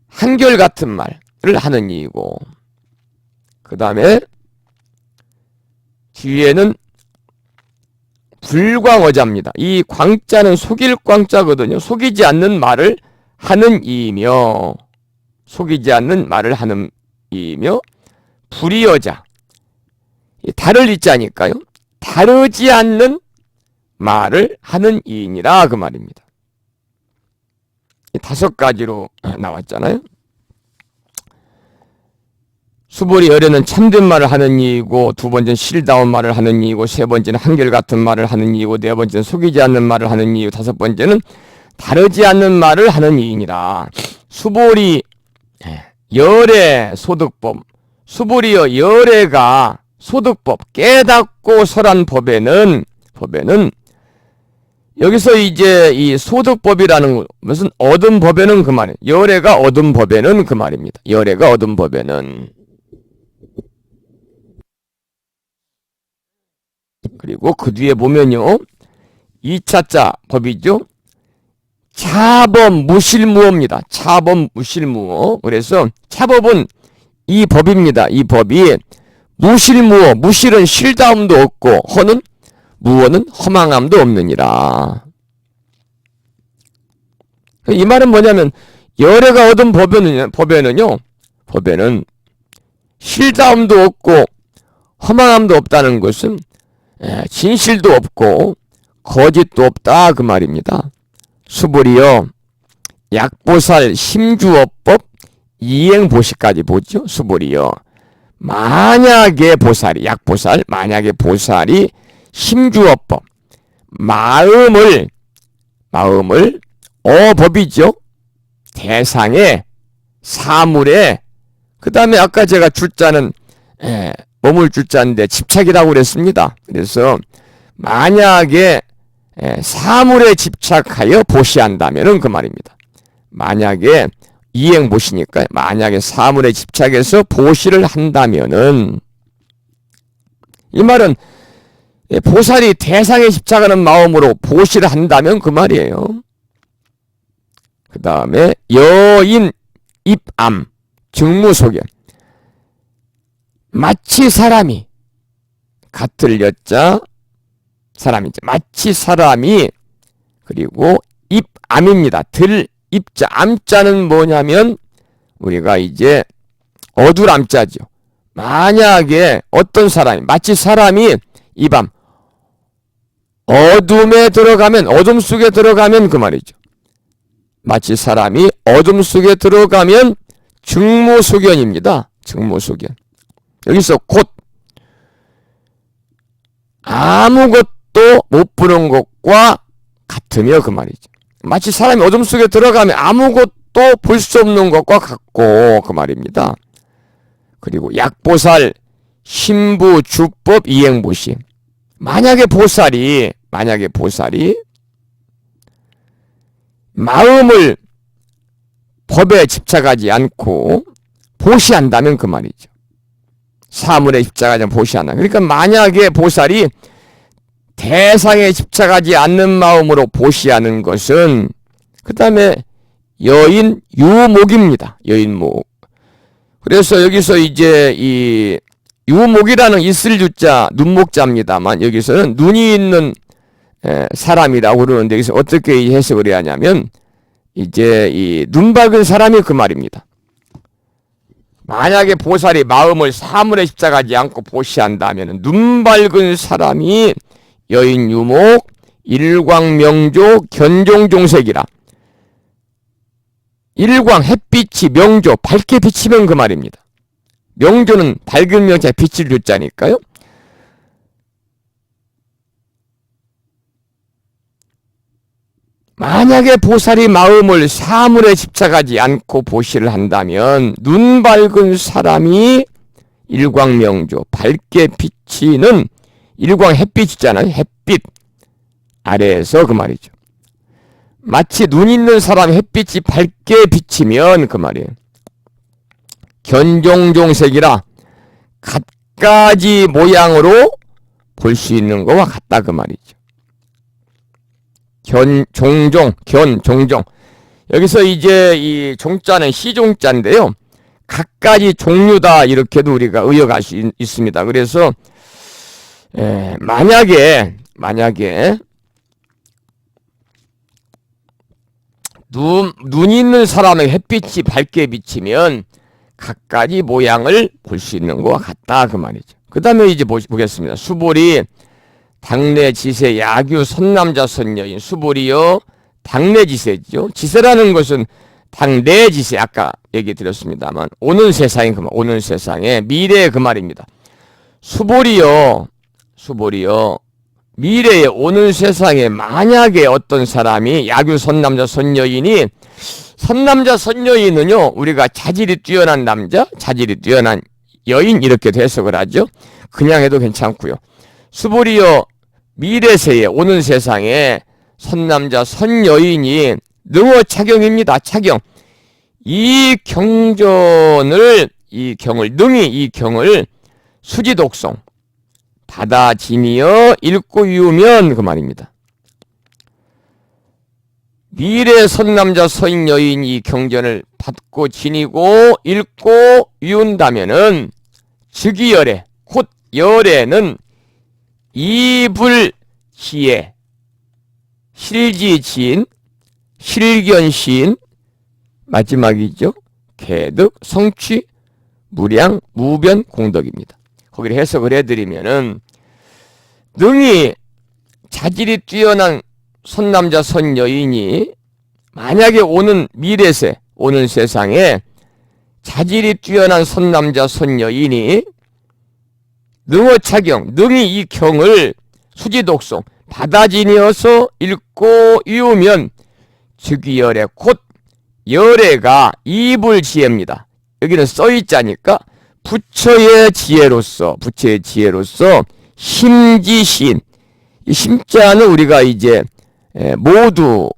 한결같은 말을 하는 이이고 그 다음에 뒤에는 불광어자입니다. 이 광자는 속일 광자거든요. 속이지 않는 말을 하는 이이며 속이지 않는 말을 하는 이이며 불이여자 다를 이자니까요. 다르지 않는 말을 하는 이이니라 그 말입니다. 5가지로 나왔잖아요. 수보리 열애는 참된 말을 하는 이이고 두 번째는 실다운 말을 하는 이이고 세 번째는 한결같은 말을 하는 이이고 네 번째는 속이지 않는 말을 하는 이이고 다섯 번째는 다르지 않는 말을 하는 이이니라. 수보리 열애 소득법 수보리여 열애가 소득법 깨닫고 설한 법에는 여기서 이제 이 소득법이라는 것은 얻은 법에는 그 말이에요. 열애가 얻은 법에는 그 말입니다. 열애가 얻은 법에는 그리고 그 뒤에 보면요. 2차자 법이죠. 차법 무실무어입니다. 차법 무실무어. 그래서 차법은 이 법입니다. 이 법이 무실무어. 무실은 실다움도 없고 허는 무어는 허망함도 없느니라. 이 말은 뭐냐면 열애가 얻은 법에는 실다움도 없고 허망함도 없다는 것은 진실도 없고 거짓도 없다 그 말입니다. 수보리여 약보살 심주어법 이행보시까지 보죠. 수보리여 만약에 보살이 약보살 만약에 보살이 심주어법 마음을 어법이죠. 대상에 사물에 그 다음에 아까 제가 줄자는 머물 줄자인데 집착이라고 그랬습니다. 그래서 만약에 사물에 집착하여 보시한다면은 그 말입니다. 만약에 이행보시니까 만약에 사물에 집착해서 보시를 한다면은 이 말은 보살이 대상에 집착하는 마음으로 보시를 한다면 그 말이에요. 그 다음에 여인 입암 증무소견 마치 사람이 같을 여자 사람이죠. 마치 사람이 그리고 입암입니다. 들 입자, 암자는 뭐냐면 우리가 이제 어두람자죠. 만약에 어떤 사람이, 마치 사람이 이 밤 어둠에 들어가면, 어둠 속에 들어가면 그 말이죠. 마치 사람이 어둠 속에 들어가면 증무소견입니다. 증무소견. 여기서 곧 아무것도 못 보는 것과 같으며 그 말이죠. 마치 사람이 어둠 속에 들어가면 아무것도 볼 수 없는 것과 같고 그 말입니다. 그리고 약보살, 신부, 주법, 이행보시. 만약에 보살이 마음을 법에 집착하지 않고 보시한다면 그 말이죠. 사물에 집착하지 않고 보시한다. 그러니까 만약에 보살이 대상에 집착하지 않는 마음으로 보시하는 것은 그 다음에 여인 유목입니다. 여인목. 그래서 여기서 이제 이 유목이라는 있을 유자 눈목자입니다만 여기서는 눈이 있는 사람이라고 그러는데 여기서 어떻게 해석을 해야 하냐면 이제 이 눈 밝은 사람이 그 말입니다. 만약에 보살이 마음을 사물에 집착하지 않고 보시한다면 눈 밝은 사람이 여인 유목 일광명조 견종종색이라. 일광 햇빛이 명조 밝게 비치면 그 말입니다. 명조는 밝은 명자 빛을 유자니까요. 만약에 보살이 마음을 사물에 집착하지 않고 보시를 한다면 눈 밝은 사람이 일광명조 밝게 비치는 일광 햇빛이잖아요. 햇빛 아래에서 그 말이죠. 마치 눈 있는 사람 햇빛이 밝게 비치면 그 말이에요. 견종종색이라 갖가지 모양으로 볼 수 있는 것과 같다 그 말이죠. 종종. 여기서 이제 이 종자는 시종자인데요. 갖가지 종류다 이렇게도 우리가 의역할 수 있습니다. 그래서 만약에 눈 있는 사람의 햇빛이 밝게 비치면 갖가지 모양을 볼 수 있는 것과 같다 그 말이죠. 그 다음에 이제 보겠습니다. 수보리 당내지세 야규 선남자 선여인. 수보리요 당내지세죠. 지세라는 것은 당내지세 아까 얘기 드렸습니다만 오는 세상인 그 말, 오는 세상에 미래의 그 말입니다. 수보리요 미래에 오는 세상에 만약에 어떤 사람이 야규 선남자 선여인이, 선남자 선여인은요 우리가 자질이 뛰어난 남자, 자질이 뛰어난 여인 이렇게 해석을 하죠. 그냥 해도 괜찮고요. 수보리여 미래세에 오는 세상에 선남자 선여인이 능어 착용입니다. 착용. 이 경을 능히 이 경을 수지독성 받아 지니어 읽고 이으면 그 말입니다. 미래 선남자 선여인 이 경전을 받고 지니고 읽고 이은다면은 즉위열애, 곧 열애는 이불지혜, 실지지인, 실견시인, 마지막이죠. 개득, 성취, 무량, 무변, 공덕입니다. 거기를 해석을 해드리면은 능히 자질이 뛰어난 선남자 선여인이 만약에 오는 미래세, 오는 세상에 자질이 뛰어난 선남자 선여인이 능어착용, 능히 이 경을 수지독송 받아지니어서 읽고 이으면 즉위열애, 곧 열애가 이불지혜입니다. 여기는 써있자니까 부처의 지혜로서 심지시인, 이 심자는 우리가 이제 모두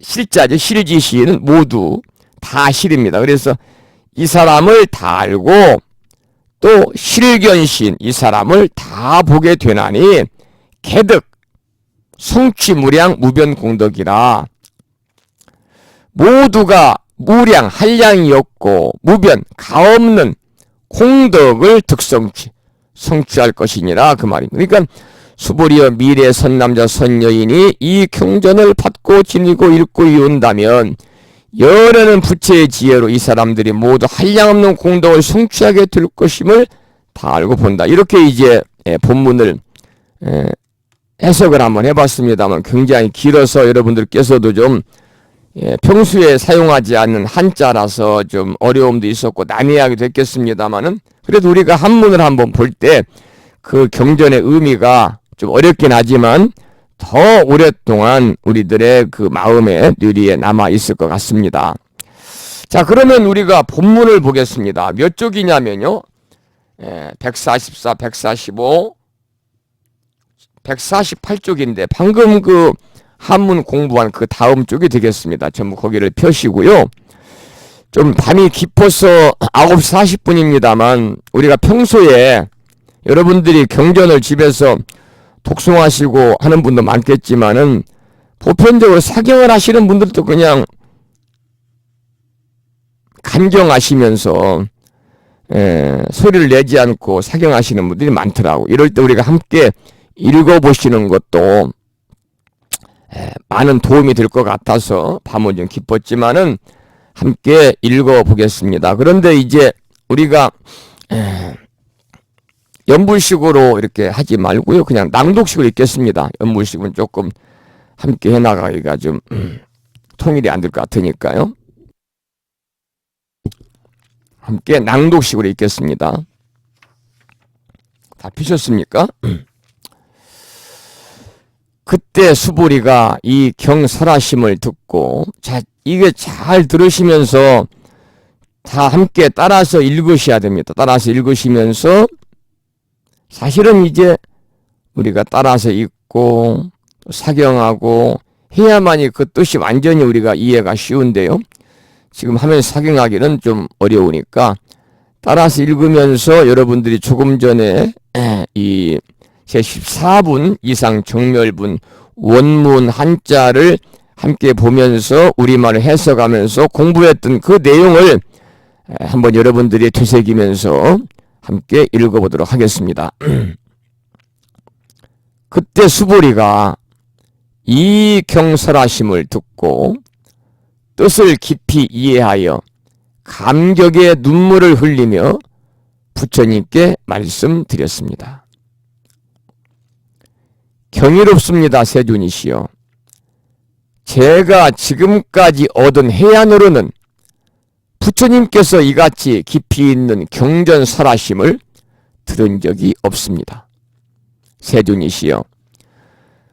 실자죠. 실지시인은 모두 다 실입니다. 그래서 이 사람을 다 알고 또 실견시인, 이 사람을 다 보게 되나니 개득, 성취무량, 무변공덕이라. 모두가 무량, 한량이 없고 무변, 가없는 공덕을 성취할 것이니라 그 말입니다. 그러니까 수보리여 미래 선남자 선여인이 이 경전을 받고 지니고 읽고 이은다면 열에는 부처의 지혜로 이 사람들이 모두 한량없는 공덕을 성취하게 될 것임을 다 알고 본다. 이렇게 이제 본문을 해석을 한번 해봤습니다만 굉장히 길어서 여러분들께서도 좀 평소에 사용하지 않는 한자라서 좀 어려움도 있었고 난해하기도 했겠습니다만은 그래도 우리가 한문을 한번 볼 때 그 경전의 의미가 좀 어렵긴 하지만 더 오랫동안 우리들의 그 마음에 뇌리에 남아 있을 것 같습니다. 자, 그러면 우리가 본문을 보겠습니다. 몇 쪽이냐면요. 144, 145, 148쪽인데 방금 그 한문 공부한 그 다음 쪽이 되겠습니다. 전부 거기를 펴시고요. 좀 밤이 깊어서 9시 40분입니다만 우리가 평소에 여러분들이 경전을 집에서 독송하시고 하는 분도 많겠지만은 보편적으로 사경을 하시는 분들도 그냥 간경하시면서 소리를 내지 않고 사경하시는 분들이 많더라고. 이럴 때 우리가 함께 읽어보시는 것도 많은 도움이 될 것 같아서 밤은 좀 깊었지만은 함께 읽어보겠습니다. 그런데 이제 우리가 연불식으로 이렇게 하지 말고요. 그냥 낭독식으로 읽겠습니다. 연불식은 조금 함께 해나가기가 좀 통일이 안 될 것 같으니까요. 함께 낭독식으로 읽겠습니다. 다 피셨습니까? 그때 수보리가 이 경설하심을 듣고, 자, 이게 잘 들으시면서 다 함께 따라서 읽으셔야 됩니다. 따라서 읽으시면서 사실은 이제 우리가 따라서 읽고 사경하고 해야만이 그 뜻이 완전히 우리가 이해가 쉬운데요. 지금 하면 사경하기는 좀 어려우니까 따라서 읽으면서 여러분들이 조금 전에 이 제14분 이상 정멸분 원문 한자를 함께 보면서 우리말을 해석하면서 공부했던 그 내용을 한번 여러분들이 되새기면서 함께 읽어보도록 하겠습니다. 그때 수보리가 이 경설하심을 듣고 뜻을 깊이 이해하여 감격의 눈물을 흘리며 부처님께 말씀드렸습니다. 경이롭습니다, 세존이시여. 제가 지금까지 얻은 해안으로는 부처님께서 이같이 깊이 있는 경전설하심을 들은 적이 없습니다. 세존이시여,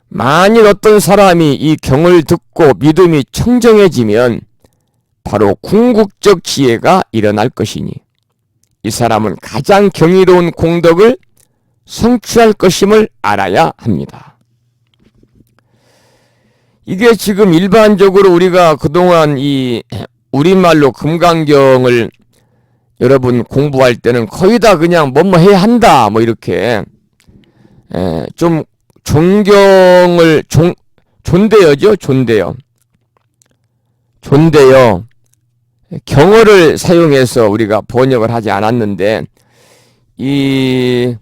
만일 어떤 사람이 이 경을 듣고 믿음이 청정해지면 바로 궁극적 지혜가 일어날 것이니 이 사람은 가장 경이로운 공덕을 성취할 것임을 알아야 합니다. 이게 지금 일반적으로 우리가 그동안 이 우리말로 금강경을 여러분 공부할 때는 거의 다 그냥 뭐뭐 해야 한다 뭐 이렇게 좀 존경을 존대어죠. 존대어 경어를 사용해서 우리가 번역을 하지 않았는데 이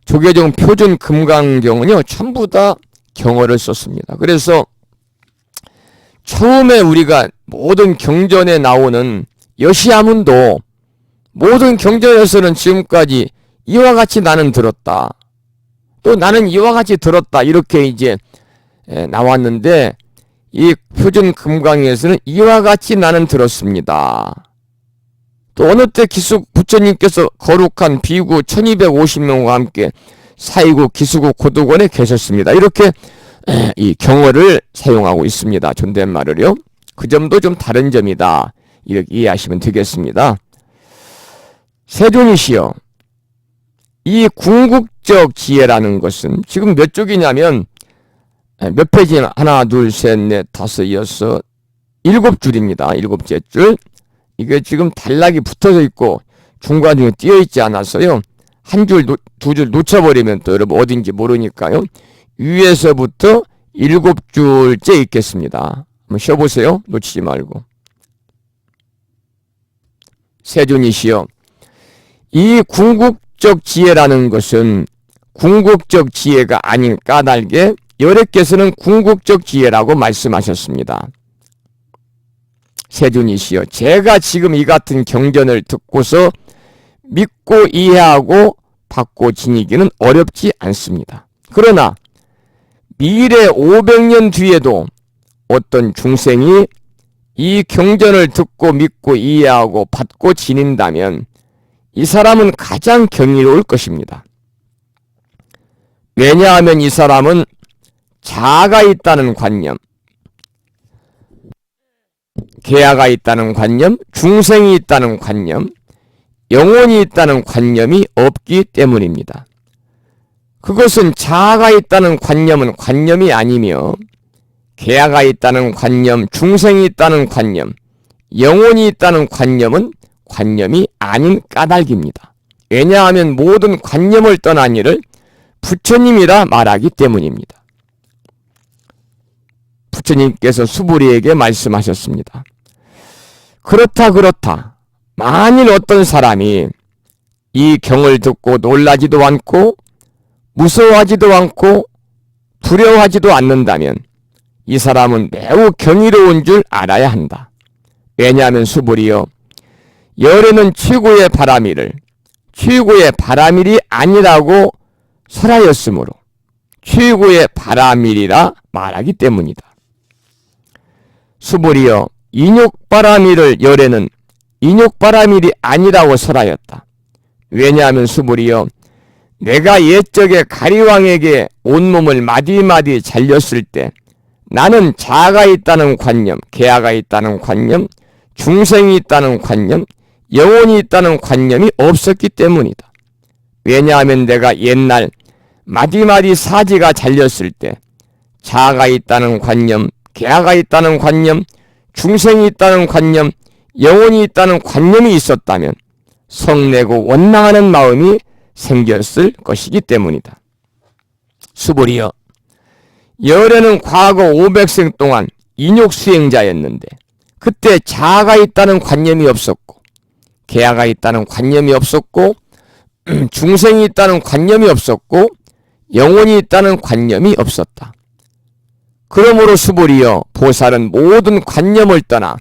조계종 표준 금강경은요 전부 다 경어를 썼습니다. 그래서 처음에 우리가 모든 경전에 나오는 여시아문도 모든 경전에서는 지금까지 이와 같이 나는 들었다. 또 나는 이와 같이 들었다. 이렇게 이제 나왔는데 이 표준 금강에서는 이와 같이 나는 들었습니다. 또 어느 때 기숙 부처님께서 거룩한 비구 1250명과 함께 사이구 기수구 고도관에 계셨습니다. 이렇게 이 경어를 사용하고 있습니다. 존댓말을요. 그 점도 좀 다른 점이다. 이렇게 이해하시면 되겠습니다. 세존이시여, 이 궁극적 지혜라는 것은 지금 몇 쪽이냐면 몇 페이지? 하나, 둘, 셋, 넷, 다섯, 여섯, 7줄입니다. 7째 줄. 이게 지금 단락이 붙어져 있고 중간중에 띄어 있지 않아서요. 한 줄, 두 줄 놓쳐버리면 또 여러분 어딘지 모르니까요. 위에서부터 7줄째 있겠습니다. 한번 쉬어보세요. 놓치지 말고. 세존이시여, 이 궁극적 지혜라는 것은 궁극적 지혜가 아닌 까닭에 여래께서는 궁극적 지혜라고 말씀하셨습니다. 세존이시여, 제가 지금 이 같은 경전을 듣고서 믿고 이해하고 받고 지니기는 어렵지 않습니다. 그러나 미래 500년 뒤에도 어떤 중생이 이 경전을 듣고 믿고 이해하고 받고 지닌다면 이 사람은 가장 경이로울 것입니다. 왜냐하면 이 사람은 자아가 있다는 관념, 계야가 있다는 관념, 중생이 있다는 관념, 영혼이 있다는 관념이 없기 때문입니다. 그것은 자아가 있다는 관념은 관념이 아니며 계야가 있다는 관념, 중생이 있다는 관념, 영혼이 있다는 관념은 관념이 아닌 까닭입니다. 왜냐하면 모든 관념을 떠난 이를 부처님이라 말하기 때문입니다. 부처님께서 수부리에게 말씀하셨습니다. 그렇다. 만일 어떤 사람이 이 경을 듣고 놀라지도 않고 무서워하지도 않고 두려워하지도 않는다면 이 사람은 매우 경이로운 줄 알아야 한다. 왜냐하면 수부리여, 열에는 최고의 바라미를 최고의 바라밀이 아니라고 설하였으므로 최고의 바라밀이라 말하기 때문이다. 수부리여, 인욕바라밀을 열에는 인욕바라밀이 아니라고 설하였다. 왜냐하면 수부리여, 내가 옛적에 가리왕에게 온몸을 마디마디 잘렸을 때 나는 자아가 있다는 관념, 계아가 있다는 관념, 중생이 있다는 관념, 영혼이 있다는 관념이 없었기 때문이다. 왜냐하면 내가 옛날 마디마디 사지가 잘렸을 때 자아가 있다는 관념, 계아가 있다는 관념, 중생이 있다는 관념, 영혼이 있다는 관념이 있었다면 성내고 원망하는 마음이 생겼을 것이기 때문이다. 수부리여, 열에는 과거 500생 동안 인욕수행자였는데 그때 자아가 있다는 관념이 없었고 계아가 있다는 관념이 없었고 중생이 있다는 관념이 없었고 영혼이 있다는 관념이 없었다. 그러므로 수부리여, 보살은 모든 관념을 떠나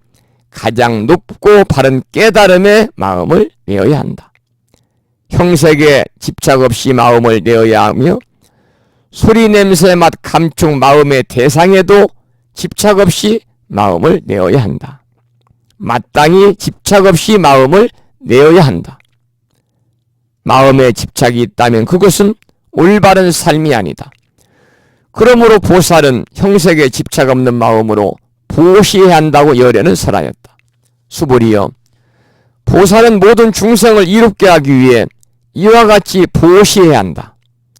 가장 높고 바른 깨달음의 마음을 내어야 한다. 형색에 집착 없이 마음을 내어야 하며 소리, 냄새, 맛, 감촉, 마음의 대상에도 집착 없이 마음을 내어야 한다. 마땅히 집착 없이 마음을 내어야 한다. 마음에 집착이 있다면 그것은 올바른 삶이 아니다. 그러므로 보살은 형색에 집착 없는 마음으로 보시해야 한다고 열에는 설하였다. 수부리여, 보살은 모든 중생을 이롭게 하기 위해 이와 같이 보시해야 한다.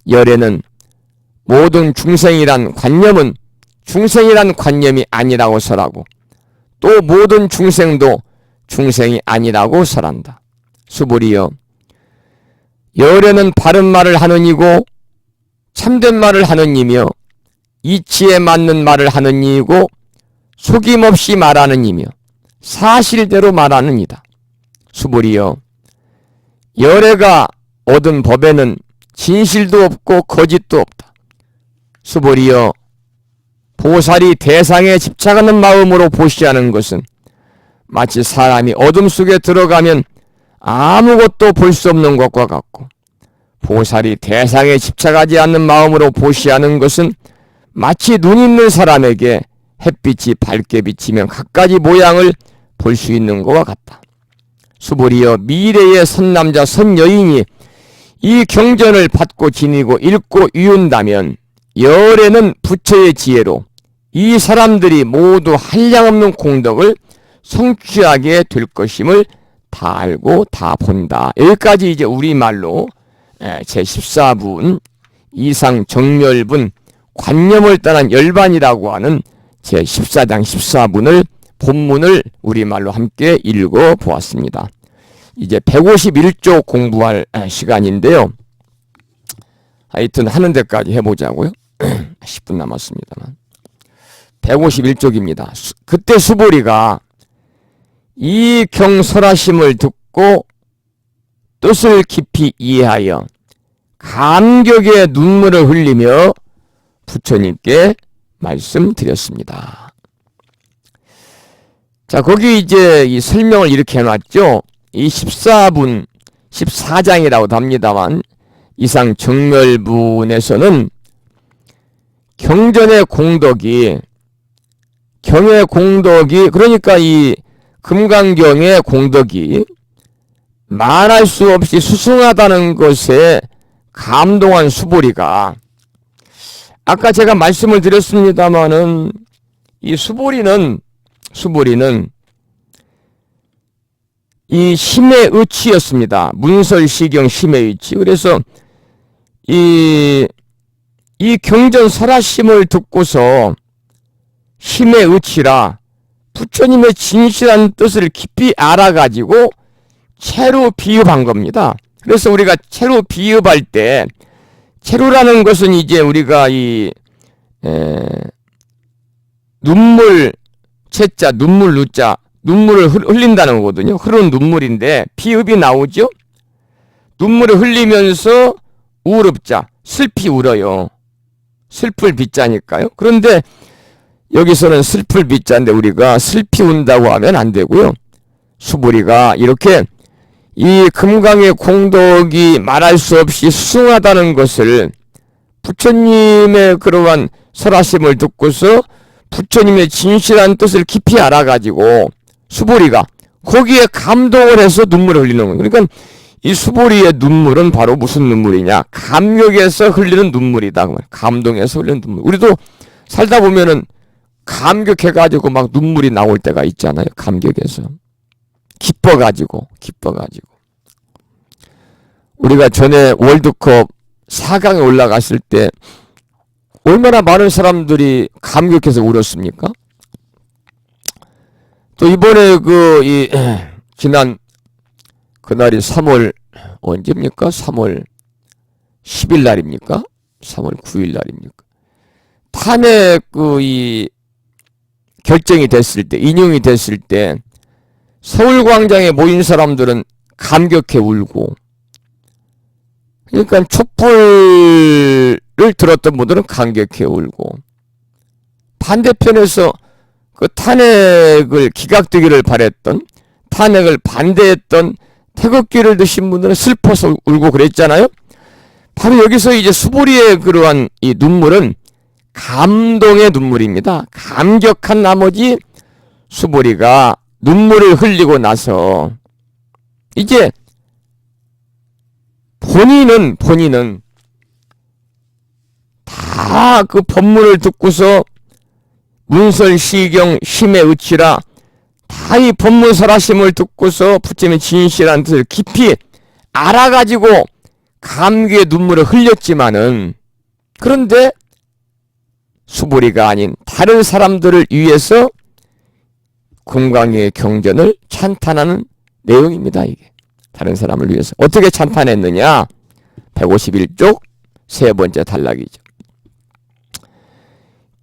열에는 모든 중생이란 관념은 중생이란 관념이 아니라고 설하고 또 모든 중생도 중생이 아니라고 설한다. 수부리여, 열에는 바른 말을 하는 이고 참된 말을 하는 이며 이치에 맞는 말을 하는 이이고 속임없이 말하는 이며 사실대로 말하는 이다. 수부리여, 열애가 얻은 법에는 진실도 없고 거짓도 없다. 수부리여, 보살이 대상에 집착하는 마음으로 보시하는 것은 마치 사람이 어둠 속에 들어가면 아무것도 볼 수 없는 것과 같고 보살이 대상에 집착하지 않는 마음으로 보시하는 것은 마치 눈 있는 사람에게 햇빛이 밝게 비치면 갖가지 모양을 볼 수 있는 것과 같다. 수부리여, 미래의 선남자 선여인이 이 경전을 받고 지니고 읽고 이운다면 열에는 부처의 지혜로 이 사람들이 모두 한량없는 공덕을 성취하게 될 것임을 다 알고 다 본다. 여기까지 이제 우리말로 제14분 이상 정멸분 관념을 떠난 열반이라고 하는 제14장 14분을 본문을 우리말로 함께 읽어보았습니다. 이제 151조 공부할 시간인데요. 하여튼 하는 데까지 해보자고요. 10분 남았습니다만. 151쪽입니다. 그때 수보리가 이 경설하심을 듣고 뜻을 깊이 이해하여 감격의 눈물을 흘리며 부처님께 말씀드렸습니다. 자, 거기 이제 이 설명을 이렇게 해놨죠. 이 14분, 14장이라고도 합니다만, 이상 정멸분에서는 경전의 공덕이, 경의 공덕이, 그러니까 이 금강경의 공덕이 말할 수 없이 수승하다는 것에 감동한 수보리가, 아까 제가 말씀을 드렸습니다마는 이 수보리는 이 심의 의치였습니다. 문설시경 심의 의치. 그래서 이 경전 설하심을 듣고서 심의 의치라 부처님의 진실한 뜻을 깊이 알아가지고 채로 비읍한 겁니다. 그래서 우리가 채로 비읍할 때, 채로라는 것은 이제 우리가 눈물, 채자, 눈물, 누자, 눈물을 흘린다는 거거든요. 흐르는 눈물인데 비읍이 나오죠. 눈물을 흘리면서 우럽자, 슬피 울어요. 슬플 비자니까요. 그런데 여기서는 슬플 비자인데 우리가 슬피 운다고 하면 안 되고요. 수보리가 이렇게 이 금강의 공덕이 말할 수 없이 수승하다는 것을 부처님의 그러한 설하심을 듣고서 부처님의 진실한 뜻을 깊이 알아가지고 수보리가 거기에 감동을 해서 눈물을 흘리는 거예요. 그러니까 이 수보리의 눈물은 바로 무슨 눈물이냐? 감격에서 흘리는 눈물이다. 감동에서 흘리는 눈물. 우리도 살다 보면은 감격해가지고 막 눈물이 나올 때가 있잖아요. 감격에서. 기뻐가지고. 우리가 전에 월드컵 4강에 올라갔을 때 얼마나 많은 사람들이 감격해서 울었습니까? 또 이번에 지난 그날이 3월 언제입니까? 3월 10일 날입니까? 3월 9일 날입니까? 탄핵 결정이 됐을 때, 인용이 됐을 때 서울광장에 모인 사람들은 감격해 울고, 그러니까 촛불을 들었던 분들은 감격해 울고, 반대편에서 그 탄핵을 기각되기를 바랬던, 탄핵을 반대했던 태극기를 드신 분들은 슬퍼서 울고 그랬잖아요. 바로 여기서 이제 수보리의 그러한 이 눈물은 감동의 눈물입니다. 감격한 나머지 수보리가 눈물을 흘리고 나서 이제 본인은 다 그 법문을 듣고서 문설시경 심의 의치라 다 이 법문 설하심을 듣고서 부처님의 진실한 뜻을 깊이 알아가지고 감격의 눈물을 흘렸지만은, 그런데 수보리가 아닌 다른 사람들을 위해서 금강의 경전을 찬탄하는 내용입니다. 이게 다른 사람을 위해서 어떻게 찬탄했느냐? 151쪽 세 번째 단락이죠.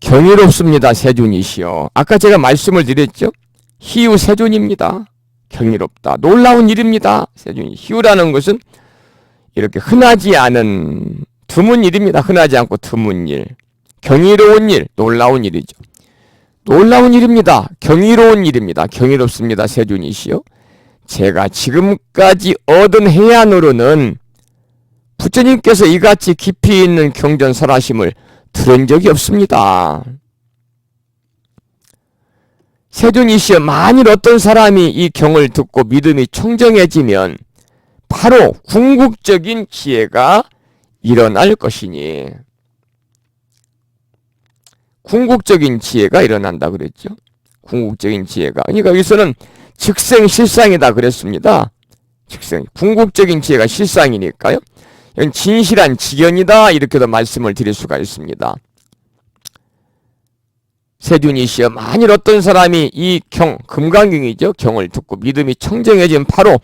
경이롭습니다. 세존이시여. 아까 제가 말씀을 드렸죠. 희유 세존입니다. 경이롭다. 놀라운 일입니다. 세존이. 희유라는 것은 이렇게 흔하지 않은 드문 일입니다. 흔하지 않고 드문 일. 경이로운 일, 놀라운 일이죠. 놀라운 일입니다. 경이로운 일입니다. 경이롭습니다. 세존이시여. 제가 지금까지 얻은 해안으로는 부처님께서 이같이 깊이 있는 경전 설하심을 들은 적이 없습니다. 세존이시여, 만일 어떤 사람이 이 경을 듣고 믿음이 청정해지면 바로 궁극적인 지혜가 일어날 것이니, 궁극적인 지혜가 일어난다 그랬죠. 궁극적인 지혜가. 그러니까 여기서는 즉생실상이다 그랬습니다. 즉생. 궁극적인 지혜가 실상이니까요. 이건 진실한 지견이다 이렇게도 말씀을 드릴 수가 있습니다. 세존이시여, 만일 어떤 사람이 이 금강경이죠. 경을 듣고 믿음이 청정해지면 바로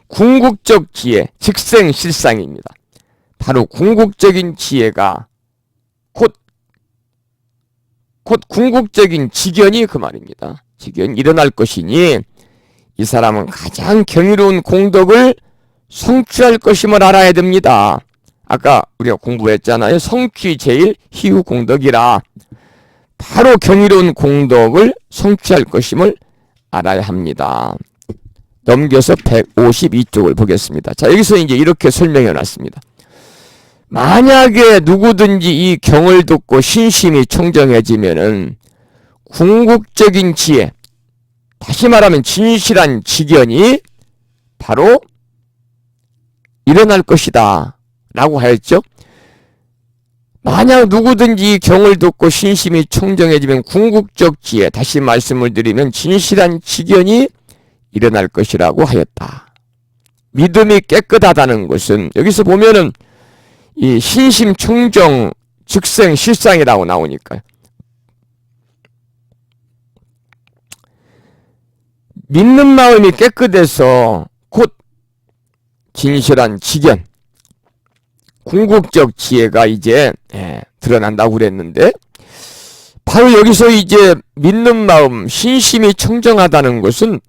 궁극적 지혜, 즉생실상입니다. 바로 궁극적인 지혜가 곧 궁극적인 지견이 그 말입니다. 지견이 일어날 것이니 이 사람은 가장 경이로운 공덕을 성취할 것임을 알아야 됩니다. 아까 우리가 공부했잖아요. 성취 제일 희유 공덕이라 바로 경이로운 공덕을 성취할 것임을 알아야 합니다. 넘겨서 152쪽을 보겠습니다. 자, 여기서 이제 이렇게 설명해 놨습니다. 만약에 누구든지 이 경을 듣고 신심이 청정해지면은 궁극적인 지혜, 다시 말하면 진실한 직연이 바로 일어날 것이다 라고 하였죠. 만약 누구든지 경을 듣고 신심이 청정해지면 궁극적 지혜, 다시 말씀을 드리면 진실한 직연이 일어날 것이라고 하였다. 믿음이 깨끗하다는 것은 여기서 보면은 이 신심 청정 즉생 실상이라고 나오니까요. 믿는 마음이 깨끗해서 곧 진실한 직연, 궁극적 지혜가 이제 드러난다고 그랬는데, 바로 여기서 이제 믿는 마음, 신심이 청정하다는 것은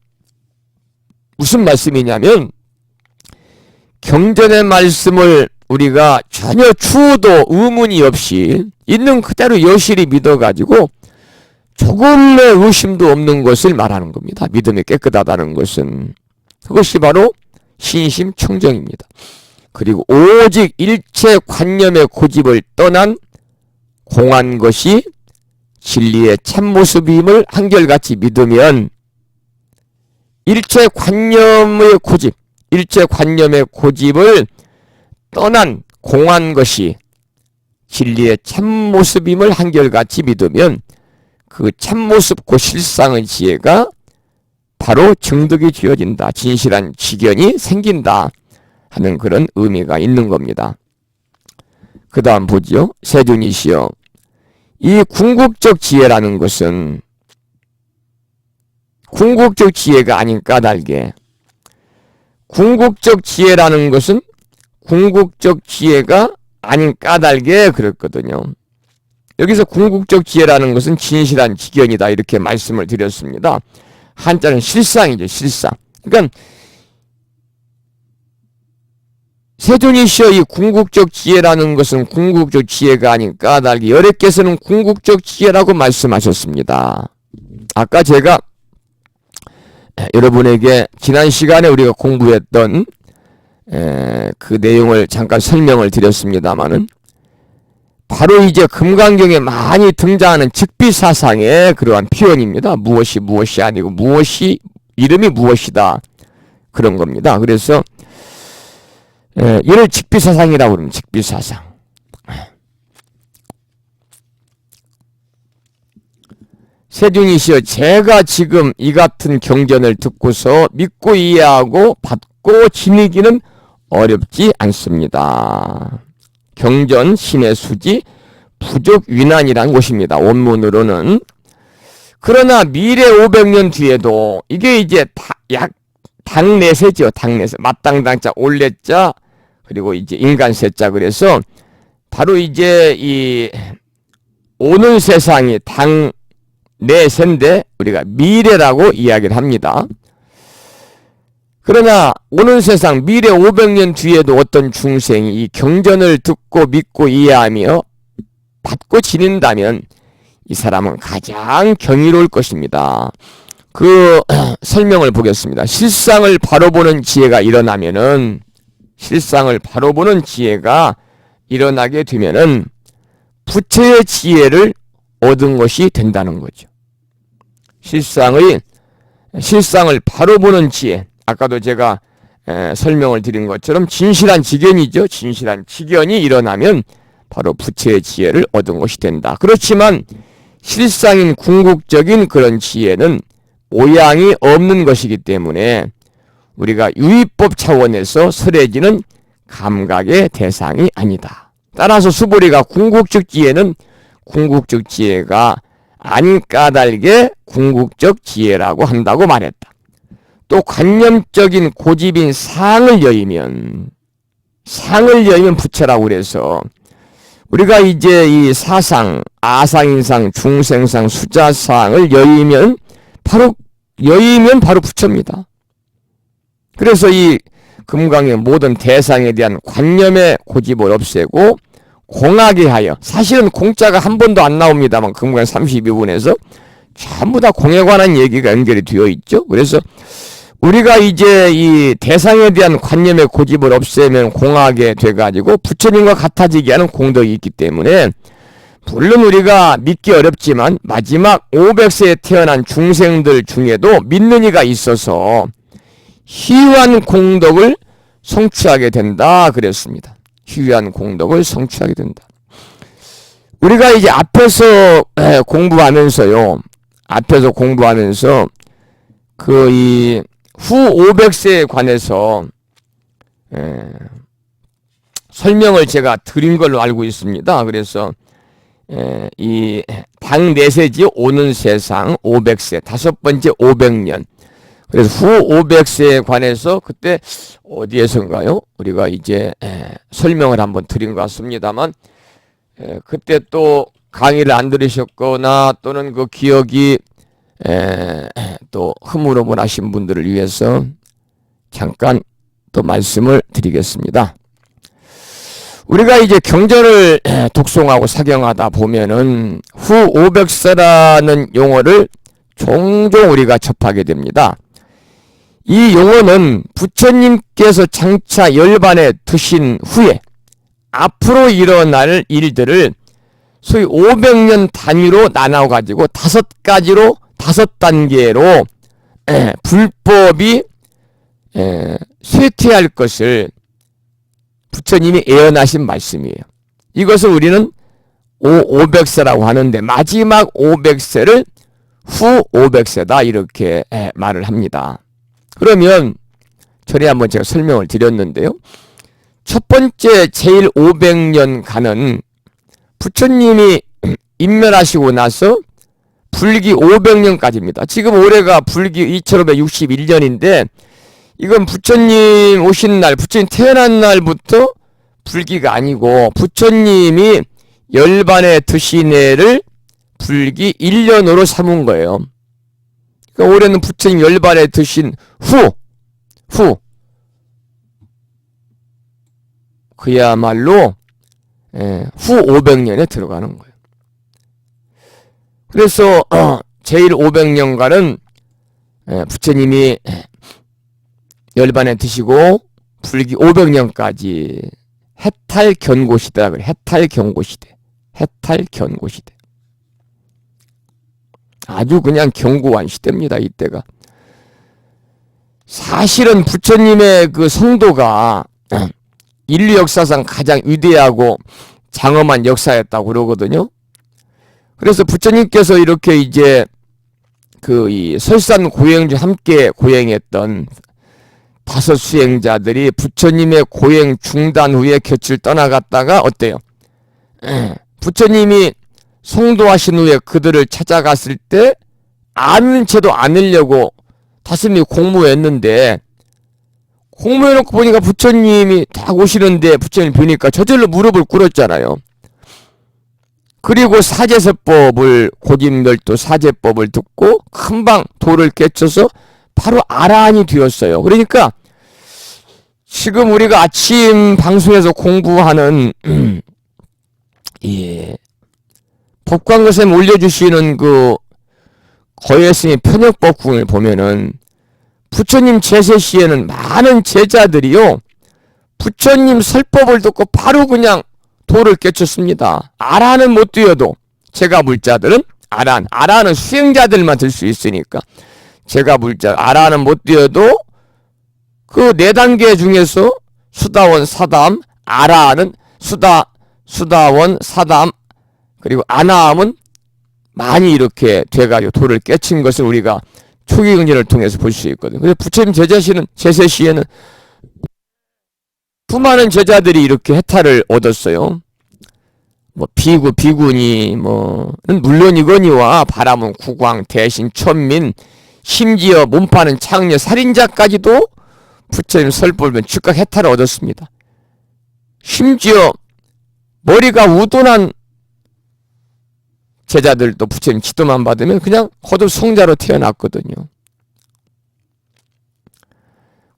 무슨 말씀이냐면, 경전의 말씀을 우리가 전혀 추호도 의문이 없이 있는 그대로 여실히 믿어가지고 조금의 의심도 없는 것을 말하는 겁니다. 믿음이 깨끗하다는 것은 그것이 바로 신심 청정입니다. 그리고 오직 일체 관념의 고집을 떠난 공한 것이 진리의 참모습임을 한결같이 믿으면 일체 관념의 고집, 일체 관념의 고집을 떠난 공한 것이 진리의 참모습임을 한결같이 믿으면 그 참모습 그 실상의 지혜가 바로 증득이 되어진다. 진실한 직연이 생긴다 하는 그런 의미가 있는 겁니다. 그 다음 보죠. 세존이시여, 이 궁극적 지혜라는 것은 궁극적 지혜가 아닌 까닭에, 궁극적 지혜라는 것은 궁극적 지혜가 아닌 까닭에 그랬거든요. 여기서 궁극적 지혜라는 것은 진실한 직연이다 이렇게 말씀을 드렸습니다. 한자는 실상이죠. 실상. 그러니까 세존이시여, 이 궁극적 지혜라는 것은 궁극적 지혜가 아닌 까닭에 여래께서는 궁극적 지혜라고 말씀하셨습니다. 아까 제가 여러분에게 지난 시간에 우리가 공부했던 그 내용을 잠깐 설명을 드렸습니다마는 바로 이제 금강경에 많이 등장하는 즉비사상의 그러한 표현입니다. 무엇이 무엇이 아니고 무엇이 이름이 무엇이다 그런 겁니다. 그래서 이를 즉비사상이라고 그러면 즉비사상. 세존이시여, 제가 지금 이 같은 경전을 듣고서 믿고 이해하고 받고 지니기는 어렵지 않습니다. 경전 신의 수지 부족 위난이라는 곳입니다. 원문으로는. 그러나 미래 500년 뒤에도 이게 이제 약 당내세죠. 당내세. 마땅당자 올레자 그리고 이제 인간세자. 그래서 바로 이제 이 오는 세상이 당내세인데 우리가 미래라고 이야기를 합니다. 그러나 오는 세상 미래 500년 뒤에도 어떤 중생이 이 경전을 듣고 믿고 이해하며 받고 지닌다면 이 사람은 가장 경이로울 것입니다. 그 설명을 보겠습니다. 실상을 바로 보는 지혜가 일어나면은, 실상을 바로 보는 지혜가 일어나게 되면은 부처의 지혜를 얻은 것이 된다는 거죠. 실상을 바로 보는 지혜. 아까도 제가 설명을 드린 것처럼 진실한 직연이죠. 진실한 직연이 일어나면 바로 부처의 지혜를 얻은 것이 된다. 그렇지만 실상인 궁극적인 그런 지혜는 모양이 없는 것이기 때문에 우리가 유의법 차원에서 설해지는 감각의 대상이 아니다. 따라서 수보리가 궁극적 지혜는 궁극적 지혜가 아닌 까닭에 궁극적 지혜라고 한다고 말했다. 또 관념적인 고집인 상을 여의면 부처라고 그래서 우리가 이제 이 사상, 아상인상, 중생상, 수자상을 여의면 바로 부처입니다. 그래서 이 금강의 모든 대상에 대한 관념의 고집을 없애고 공하게 하여, 사실은 공자가 한 번도 안 나옵니다만 금강 32분에서 전부 다 공에 관한 얘기가 연결이 되어 있죠. 그래서 우리가 이제 이 대상에 대한 관념의 고집을 없애면 공하게 돼가지고 부처님과 같아지게 하는 공덕이 있기 때문에, 물론 우리가 믿기 어렵지만 마지막 500세에 태어난 중생들 중에도 믿는 이가 있어서 희유한 공덕을 성취하게 된다 그랬습니다. 희유한 공덕을 성취하게 된다. 우리가 이제 앞에서 공부하면서요, 앞에서 공부하면서 그 이 후 500세에 관해서 설명을 제가 드린 걸로 알고 있습니다. 그래서 이 당내세지 오는 세상 500세, 다섯 번째 500년. 그래서 후 500세에 관해서 그때 어디에선가요? 우리가 이제 설명을 한번 드린 것 같습니다만, 그때 또 강의를 안 들으셨거나 또는 그 기억이 또 흐물흐물하신 분들을 위해서 잠깐 또 말씀을 드리겠습니다. 우리가 이제 경전을 독송하고 사경하다 보면은 후 500세라는 용어를 종종 우리가 접하게 됩니다. 이 용어는 부처님께서 장차 열반에 드신 후에 앞으로 일어날 일들을 소위 500년 단위로 나눠가지고 다섯 단계로 불법이 쇠퇴할 것을 부처님이 예언하신 말씀이에요. 이것을 우리는 500세라고 하는데, 마지막 500세를 후 500세다 이렇게 말을 합니다. 그러면 전에 한번 제가 설명을 드렸는데요. 첫 번째 제일 500년간은 부처님이 인멸하시고 나서 불기 500년까지입니다. 지금 올해가 불기 2561년인데 이건 부처님 오신 날, 부처님 태어난 날부터 불기가 아니고 부처님이 열반에 드신 해를 불기 1년으로 삼은 거예요. 그러니까 올해는 부처님 열반에 드신 후 그야말로 후 500년에 들어가는 거예요. 그래서 제일 500년간은 부처님이 열반에 드시고 불기 500년까지 해탈견고시대라 그래. 해탈견고시대. 아주 그냥 견고한 시대입니다. 이때가. 사실은 부처님의 그 성도가 인류 역사상 가장 위대하고 장엄한 역사였다고 그러거든요. 그래서 부처님께서 이렇게 이제 그 이 설산 고행 중 함께 고행했던 다섯 수행자들이 부처님의 고행 중단 후에 곁을 떠나갔다가 어때요? 부처님이 성도하신 후에 그들을 찾아갔을 때 아는 채도 않으려고 다스님이 공모했는데, 공모해놓고 보니까 부처님이 딱 오시는데 부처님 뵈니까 저절로 무릎을 꿇었잖아요. 그리고 사제세법을, 고집멸도 사제법을 듣고 금방 도를 깨쳐서 바로 아라한이 되었어요. 그러니까 지금 우리가 아침 방송에서 공부하는 법광거쌤 올려주시는 그 거예스님 편역법궁을 보면은 부처님 제세 시에는 많은 제자들이요, 부처님 설법을 듣고 바로 그냥 도를 깨쳤습니다. 아라한은 못 뛰어도 제가 물자들은 아라한은 수행자들만 들 수 있으니까 제가 물자 아라한은 못 뛰어도 그 네 단계 중에서 수다원, 사담, 아라한은 수다원, 사담 그리고 아나함은 많이 이렇게 돼가지고 도를 깨친 것을 우리가 초기 경전을 통해서 볼 수 있거든요. 그래서 부처님 제세 시에는 수많은 제자들이 이렇게 해탈을 얻었어요. 뭐 비구니 뭐는 물론이거니와 바람은 국왕, 대신, 천민, 심지어 몸파는 창녀, 살인자까지도 부처님 설법을 즉각 해탈을 얻었습니다. 심지어 머리가 우둔한 제자들도 부처님 기도만 받으면 그냥 거듭 성자로 태어났거든요.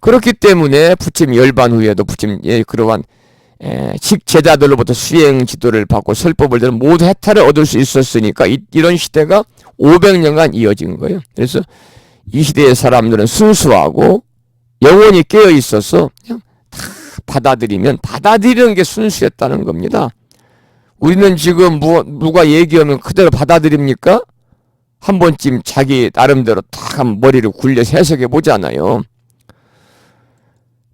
그렇기 때문에 부처님 열반 후에도 부처님 그러한 직제자들로부터 수행 지도를 받고 설법을 들은 모두 해탈을 얻을 수 있었으니까 이런 시대가 500년간 이어진 거예요. 그래서 이 시대의 사람들은 순수하고 영혼이 깨어 있어서 그냥 다 받아들이는 게 순수했다는 겁니다. 우리는 지금 누가 얘기하면 그대로 받아들입니까? 한 번쯤 자기 나름대로 딱 한 머리를 굴려서 해석해 보잖아요.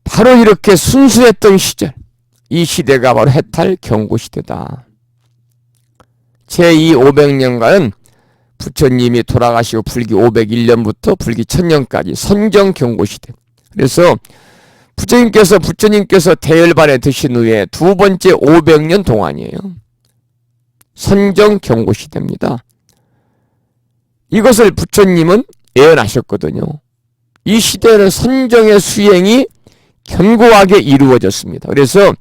바로 이렇게 순수했던 시절, 이 시대가 바로 해탈 경고시대다. 제2 500년간은 부처님이 돌아가시고 불기 501년부터 불기 1000년까지 선정 경고시대. 그래서 부처님께서 대열반에 드신 후에 두 번째 500년 동안이에요. 선정 경고시대입니다. 이것을 부처님은 예언하셨거든요. 이 시대는 선정의 수행이 견고하게 이루어졌습니다. 그래서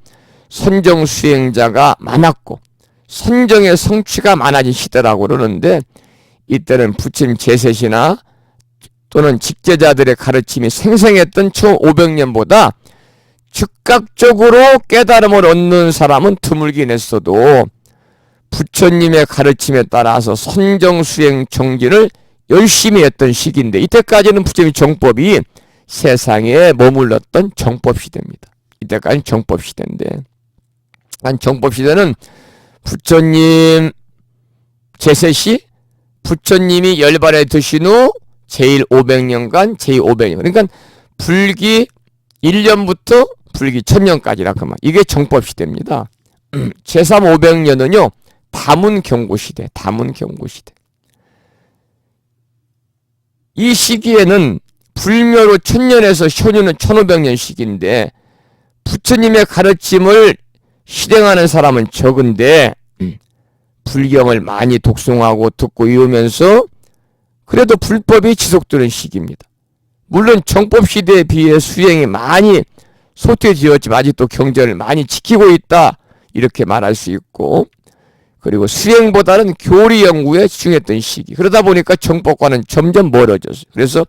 선정 수행자가 많았고 선정의 성취가 많아진 시대라고 그러는데, 이때는 부처님 제셋이나 또는 직제자들의 가르침이 생생했던 초 500년보다 즉각적으로 깨달음을 얻는 사람은 드물긴 했어도 부처님의 가르침에 따라서 선정수행 정진을 열심히 했던 시기인데, 이때까지는 부처님 정법이 세상에 머물렀던 정법시대입니다. 이때까지는 정법시대인데, 정법시대는 부처님 제셋이 부처님이 열반에 드신 후 제1 500년간 제2 500년, 그러니까 불기 1년부터 불기 1000년까지라 그 말. 이게 정법시대입니다. 제3 500년은요 다문경고시대, 다문경고시대. 이 시기에는 불묘로 1000년에서 쇼유는 1500년 시기인데 부처님의 가르침을 실행하는 사람은 적은데 불경을 많이 독송하고 듣고 이으면서 그래도 불법이 지속되는 시기입니다. 물론 정법시대에 비해 수행이 많이 소퇴되었지만 아직도 경전을 많이 지키고 있다, 이렇게 말할 수 있고, 그리고 수행보다는 교리 연구에 집중했던 시기. 그러다 보니까 정법과는 점점 멀어졌어요. 그래서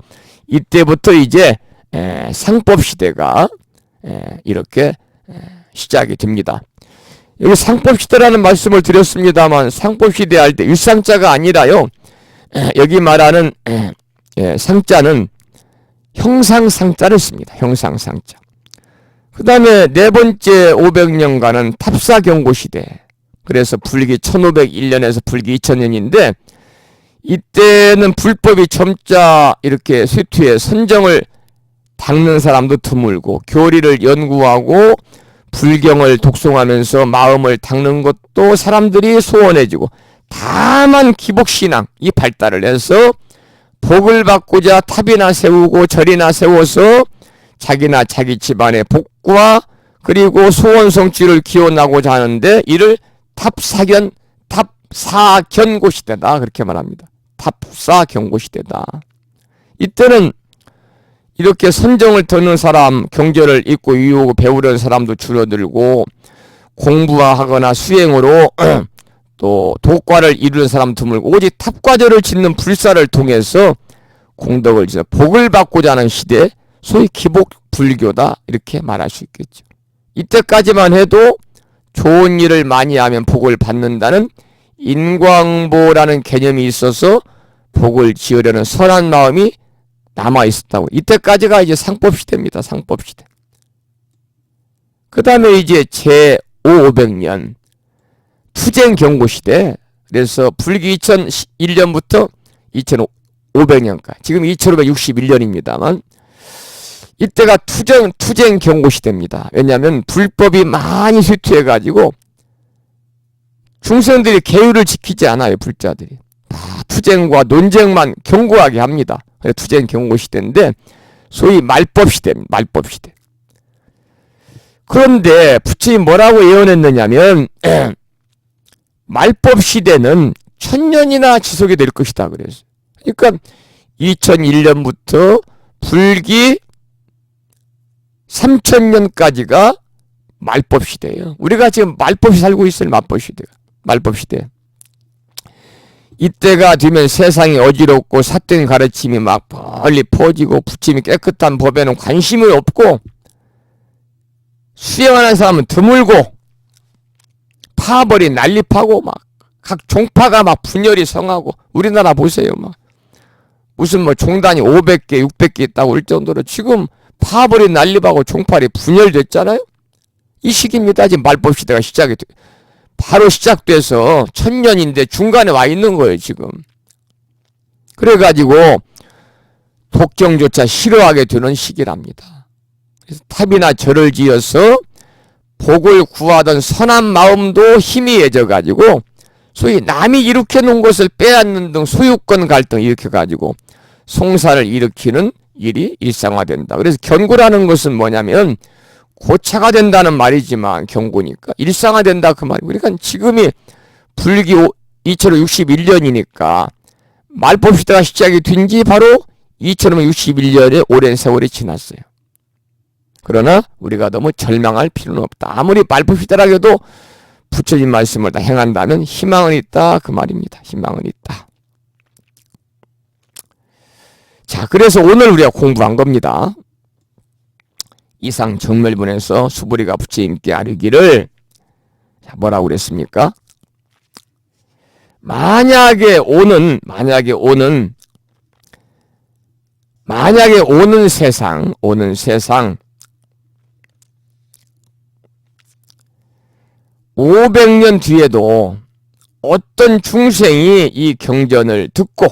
이때부터 이제 상법시대가 이렇게 시작이 됩니다. 여기 상법시대라는 말씀을 드렸습니다만, 상법시대 할 때 일상자가 아니라요, 여기 말하는 상자는 형상상자를 씁니다. 형상상자. 그 다음에 네 번째 500년간은 탑사경고시대. 그래서 불기 1501년에서 불기 2000년인데 이때는 불법이 점자 이렇게 쇠퇴에 선정을 닦는 사람도 드물고 교리를 연구하고 불경을 독송하면서 마음을 닦는 것도 사람들이 소원해지고, 다만 기복신앙이 발달을 해서 복을 받고자 탑이나 세우고 절이나 세워서 자기나 자기 집안의 복과 그리고 소원 성취를 기원하고자 하는데, 이를 탑사견고시대다, 그렇게 말합니다. 탑사경고시대다. 이때는 이렇게 선정을 듣는 사람, 경전을 읽고 이루고 배우려는 사람도 줄어들고, 공부하거나 수행으로 또 도과를 이루는 사람 드물고, 오직 탑과제를 짓는 불사를 통해서 공덕을 지어 복을 받고자 하는 시대, 소위 기복 불교다, 이렇게 말할 수 있겠죠. 이때까지만 해도 좋은 일을 많이 하면 복을 받는다는 인광보라는 개념이 있어서 복을 지으려는 선한 마음이 남아 있었다고. 이때까지가 이제 상법시대입니다. 상법시대. 그 다음에 이제 제500년 투쟁경고시대. 그래서 불기 2001년부터 2500년까지, 지금 2561년입니다만 이때가 투쟁경고시대입니다. 왜냐하면 불법이 많이 쇠퇴해가지고 중생들이 계율을 지키지 않아요. 불자들이 다 투쟁과 논쟁만 경고하게 합니다. 투쟁경고시대인데 소위 말법시대입니다. 말법시대. 그런데 부처님 뭐라고 예언했느냐면 말법시대는 1000년이나 지속이 될 것이다 그랬어요. 그러니까 2001년부터 불기 3000년까지가 말법시대예요. 우리가 지금 말법이 살고 있어요. 말법시대가. 말법시대. 이때가 되면 세상이 어지럽고 삿된 가르침이 막 멀리 퍼지고 부처님이 깨끗한 법에는 관심이 없고 수행하는 사람은 드물고 파벌이 난립하고 막 각 종파가 막 분열이 성하고, 우리나라 보세요. 막 무슨 뭐 종단이 500개, 600개 있다고 할 정도로 지금 파벌이 난립하고 종파리 분열됐잖아요. 이 시기입니다. 지금 말법 시대가 바로 시작돼서 1000년인데 중간에 와 있는 거예요, 지금. 그래가지고 독경조차 싫어하게 되는 시기랍니다. 그래서 탑이나 절을 지어서 복을 구하던 선한 마음도 희미해져가지고 소위 남이 일으켜 놓은 것을 빼앗는 등 소유권 갈등 일으켜가지고 송사를 일으키는 일이 일상화된다. 그래서 견고라는 것은 뭐냐면 고차가 된다는 말이지만 경고니까 일상화된다 그 말이고, 그러니까 지금이 불기 2061년이니까 말법 시대가 시작이 된 지 바로 2061년의 오랜 세월이 지났어요. 그러나 우리가 너무 절망할 필요는 없다. 아무리 말법 시대라 해도 부처님 말씀을 다 행한다면 희망은 있다 그 말입니다. 희망은 있다. 자, 그래서 오늘 우리가 공부한 겁니다. 이상 정멸문에서 수부리가 부처님께 아뢰기를 뭐라고 그랬습니까? 만약에 오는 세상 500년 뒤에도 어떤 중생이 이 경전을 듣고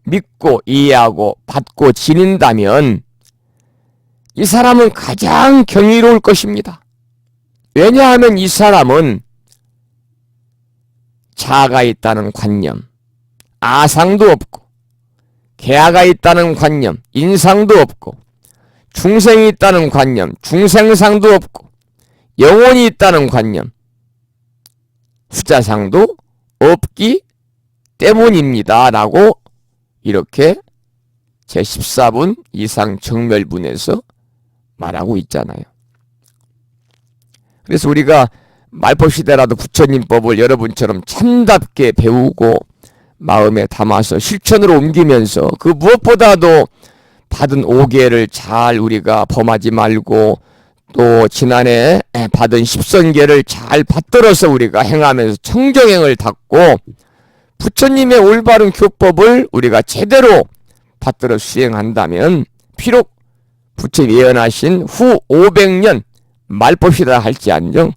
믿고 이해하고 받고 지닌다면 이 사람은 가장 경이로울 것입니다. 왜냐하면 이 사람은 자아가 있다는 관념, 아상도 없고, 계아가 있다는 관념, 인상도 없고, 중생이 있다는 관념, 중생상도 없고, 영혼이 있다는 관념, 숫자상도 없기 때문입니다. 라고 이렇게 제14분 이상 정멸문에서 말하고 있잖아요. 그래서 우리가 말법시대라도 부처님법을 여러분처럼 참답게 배우고 마음에 담아서 실천으로 옮기면서 그 무엇보다도 받은 오계를 잘 우리가 범하지 말고 또 지난해 받은 십선계를 잘 받들어서 우리가 행하면서 청정행을 닦고 부처님의 올바른 교법을 우리가 제대로 받들어 수행한다면 비록 부처님 예언하신 후 500년 말법시다 할지언정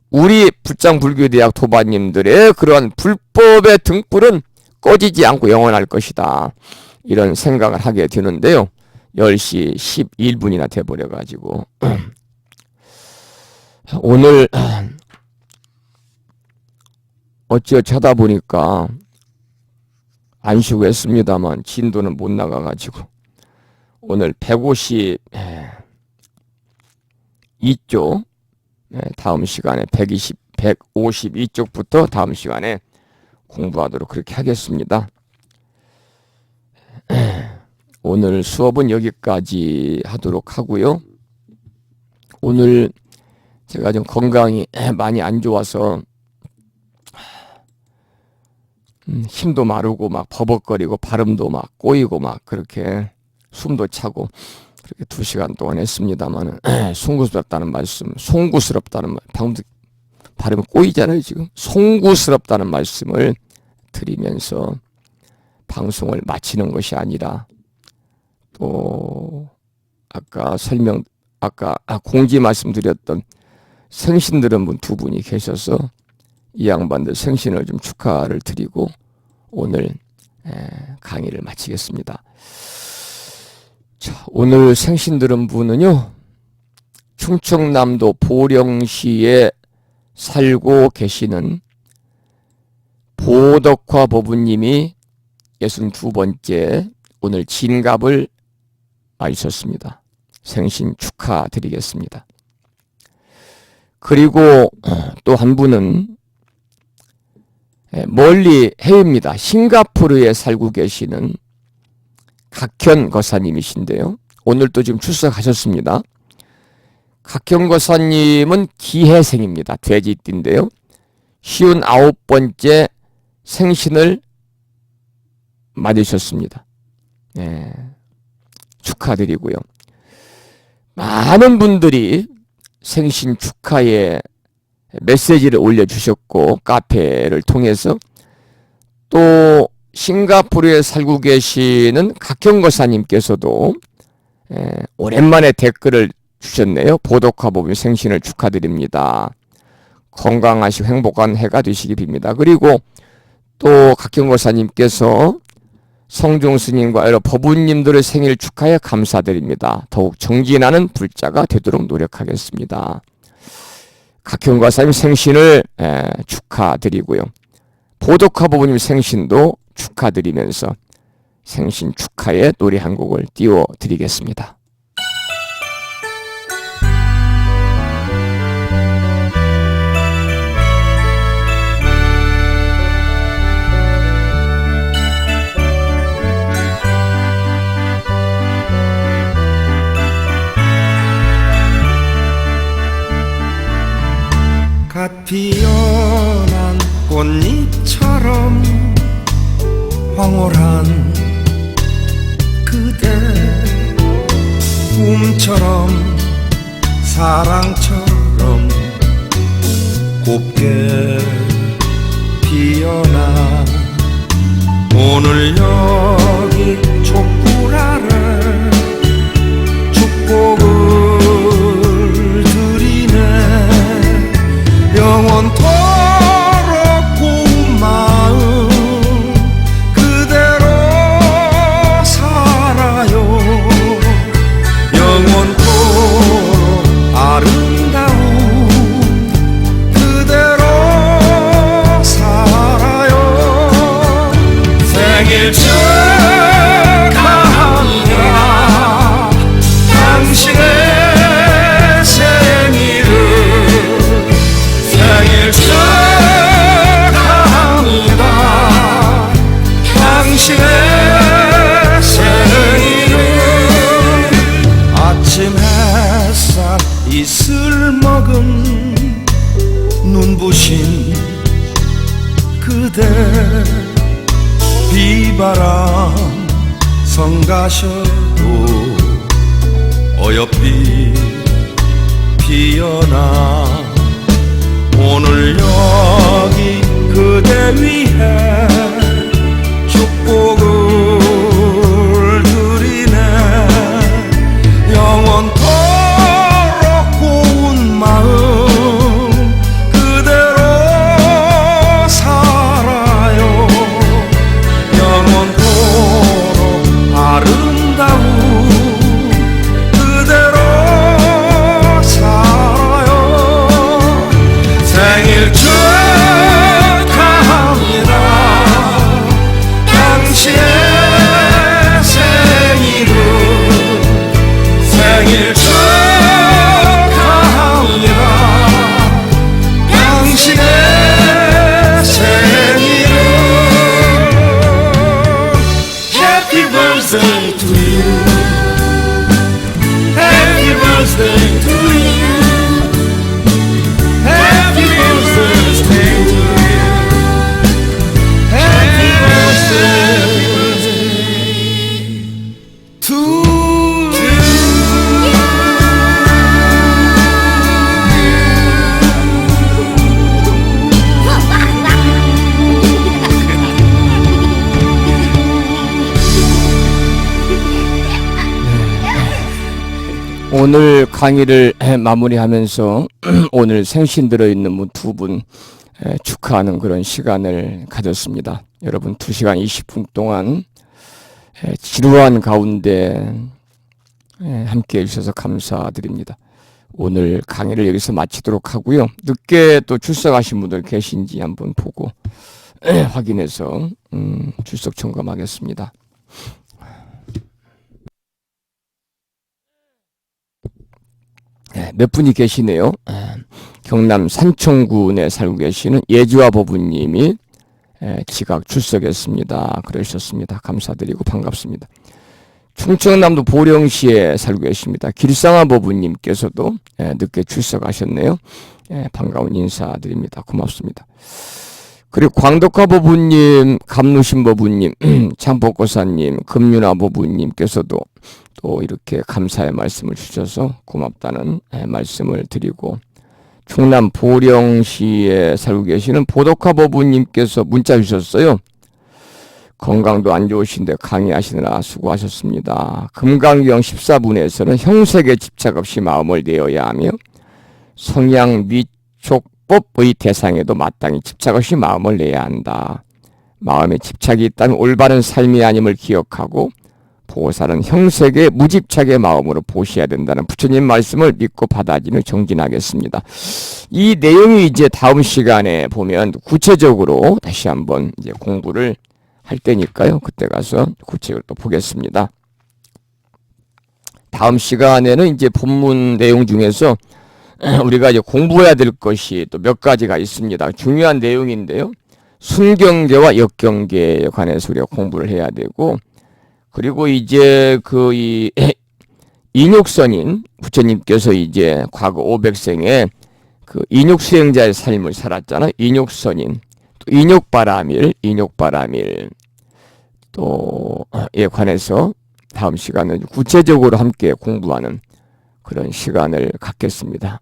우리 불장불교대학 도반님들의 그러한 불법의 등불은 꺼지지 않고 영원할 것이다. 이런 생각을 하게 되는데요. 10시 11분이나 돼버려가지고 오늘 어찌어찌 하다 보니까 안 쉬고 했습니다만 진도는 못 나가가지고 오늘 152쪽 다음 시간에 152쪽부터 다음 시간에 공부하도록 그렇게 하겠습니다. 오늘 수업은 여기까지 하도록 하고요. 오늘 제가 좀 건강이 많이 안 좋아서 힘도 마르고 막 버벅거리고 발음도 막 꼬이고 막 그렇게 숨도 차고 그렇게 2시간 동안 했습니다만 송구스럽다는 말씀, 송구스럽다는 말, 방금 발음이 꼬이잖아요 지금. 송구스럽다는 말씀을 드리면서 방송을 마치는 것이 아니라 또 아까 공지 말씀드렸던 생신들은 분 2분이 계셔서 이 양반들 생신을 좀 축하를 드리고 오늘 강의를 마치겠습니다. 자, 오늘 생신들은 분은요, 충청남도 보령시에 살고 계시는 보덕화 보부님이 62번째 오늘 진갑을 마셨습니다. 생신 축하드리겠습니다. 그리고 또 한 분은 멀리 해외입니다. 싱가포르에 살고 계시는 각현 거사님이신데요. 오늘 또 지금 출석하셨습니다. 각현 거사님은 기해생입니다. 돼지띠인데요. 59번째 생신을 맞으셨습니다. 네, 축하드리고요. 많은 분들이 생신 축하에 메시지를 올려주셨고, 카페를 통해서 또 싱가포르에 살고 계시는 각경거사님께서도 오랜만에 댓글을 주셨네요. 보덕화보부 생신을 축하드립니다. 건강하시고 행복한 해가 되시기 빕니다. 그리고 또 각경거사님께서 성종 스님과 여러 법우님들의 생일 축하해 감사드립니다. 더욱 정진하는 불자가 되도록 노력하겠습니다. 각경거사님 생신을 축하드리고요. 보덕화보부님 생신도 축하드리면서 생신 축하의 노래 한 곡을 띄워드리겠습니다. 갓 피어난 꽃잎처럼 황홀한 그대, 꿈처럼 사랑처럼 곱게 피어나 오늘 여기 촛불 아래 축복을 드리네. 영원토록 고운 마음 그대로 살아요. 영원토록 아름다운 그대로 살아요. 생일 축하합니다. 당신의 생일을 생일 축하합니다. 당신의 생일을 아침 햇살 이슬 먹은 눈부신 그대, 비바람 성가셔도 어여삐 피어나 오늘 여기 그대 위해 축복을 드리네. 영원토록 고운 마음 그대로 살아요. 영원토록 아름다운 그대로 살아요. 생일 축하합니다. 당신의 생일을 생일 축하합니다. 당신의 생일을 Happy birthday to you. Happy birthday to you. Happy birthday to you. Happy birthday to 오늘 강의를 마무리하면서 오늘 생신 들어있는 두 분 축하하는 그런 시간을 가졌습니다. 여러분 2시간 20분 동안 지루한 가운데 함께해 주셔서 감사드립니다. 오늘 강의를 여기서 마치도록 하고요. 늦게 또 출석하신 분들 계신지 한번 보고 확인해서 출석 점검하겠습니다. 몇 분이 계시네요. 경남 산청군에 살고 계시는 예주아 보부님이 지각 출석했습니다. 그러셨습니다. 감사드리고 반갑습니다. 충청남도 보령시에 살고 계십니다. 길상아 보부님께서도 늦게 출석하셨네요. 반가운 인사드립니다. 고맙습니다. 그리고 광덕화 보부님, 감루신 보부님, 장복고사님, 금윤아 보부님께서도 또 이렇게 감사의 말씀을 주셔서 고맙다는 말씀을 드리고 충남 보령시에 살고 계시는 보덕화 법부님께서 문자 주셨어요. 건강도 안 좋으신데 강의하시느라 수고하셨습니다. 금강경 14분에서는 형색에 집착 없이 마음을 내어야 하며 성향 미촉법의 대상에도 마땅히 집착 없이 마음을 내야 한다. 마음에 집착이 있다면 올바른 삶이 아님을 기억하고 보살은 형색에 무집착의 마음으로 보셔야 된다는 부처님 말씀을 믿고 받아들이며 정진하겠습니다. 이 내용이 이제 다음 시간에 보면 구체적으로 다시 한번 이제 공부를 할 때니까요. 그때 가서 구체적으로 또 보겠습니다. 다음 시간에는 이제 본문 내용 중에서 우리가 이제 공부해야 될 것이 또 몇 가지가 있습니다. 중요한 내용인데요. 순경계와 역경계에 관해서 우리가 공부를 해야 되고, 그리고 이제 이 인욕선인 부처님께서 이제 과거 500생에 그 인욕수행자의 삶을 살았잖아요. 인욕선인, 또 인욕바라밀 또에 관해서 다음 시간은 구체적으로 함께 공부하는 그런 시간을 갖겠습니다.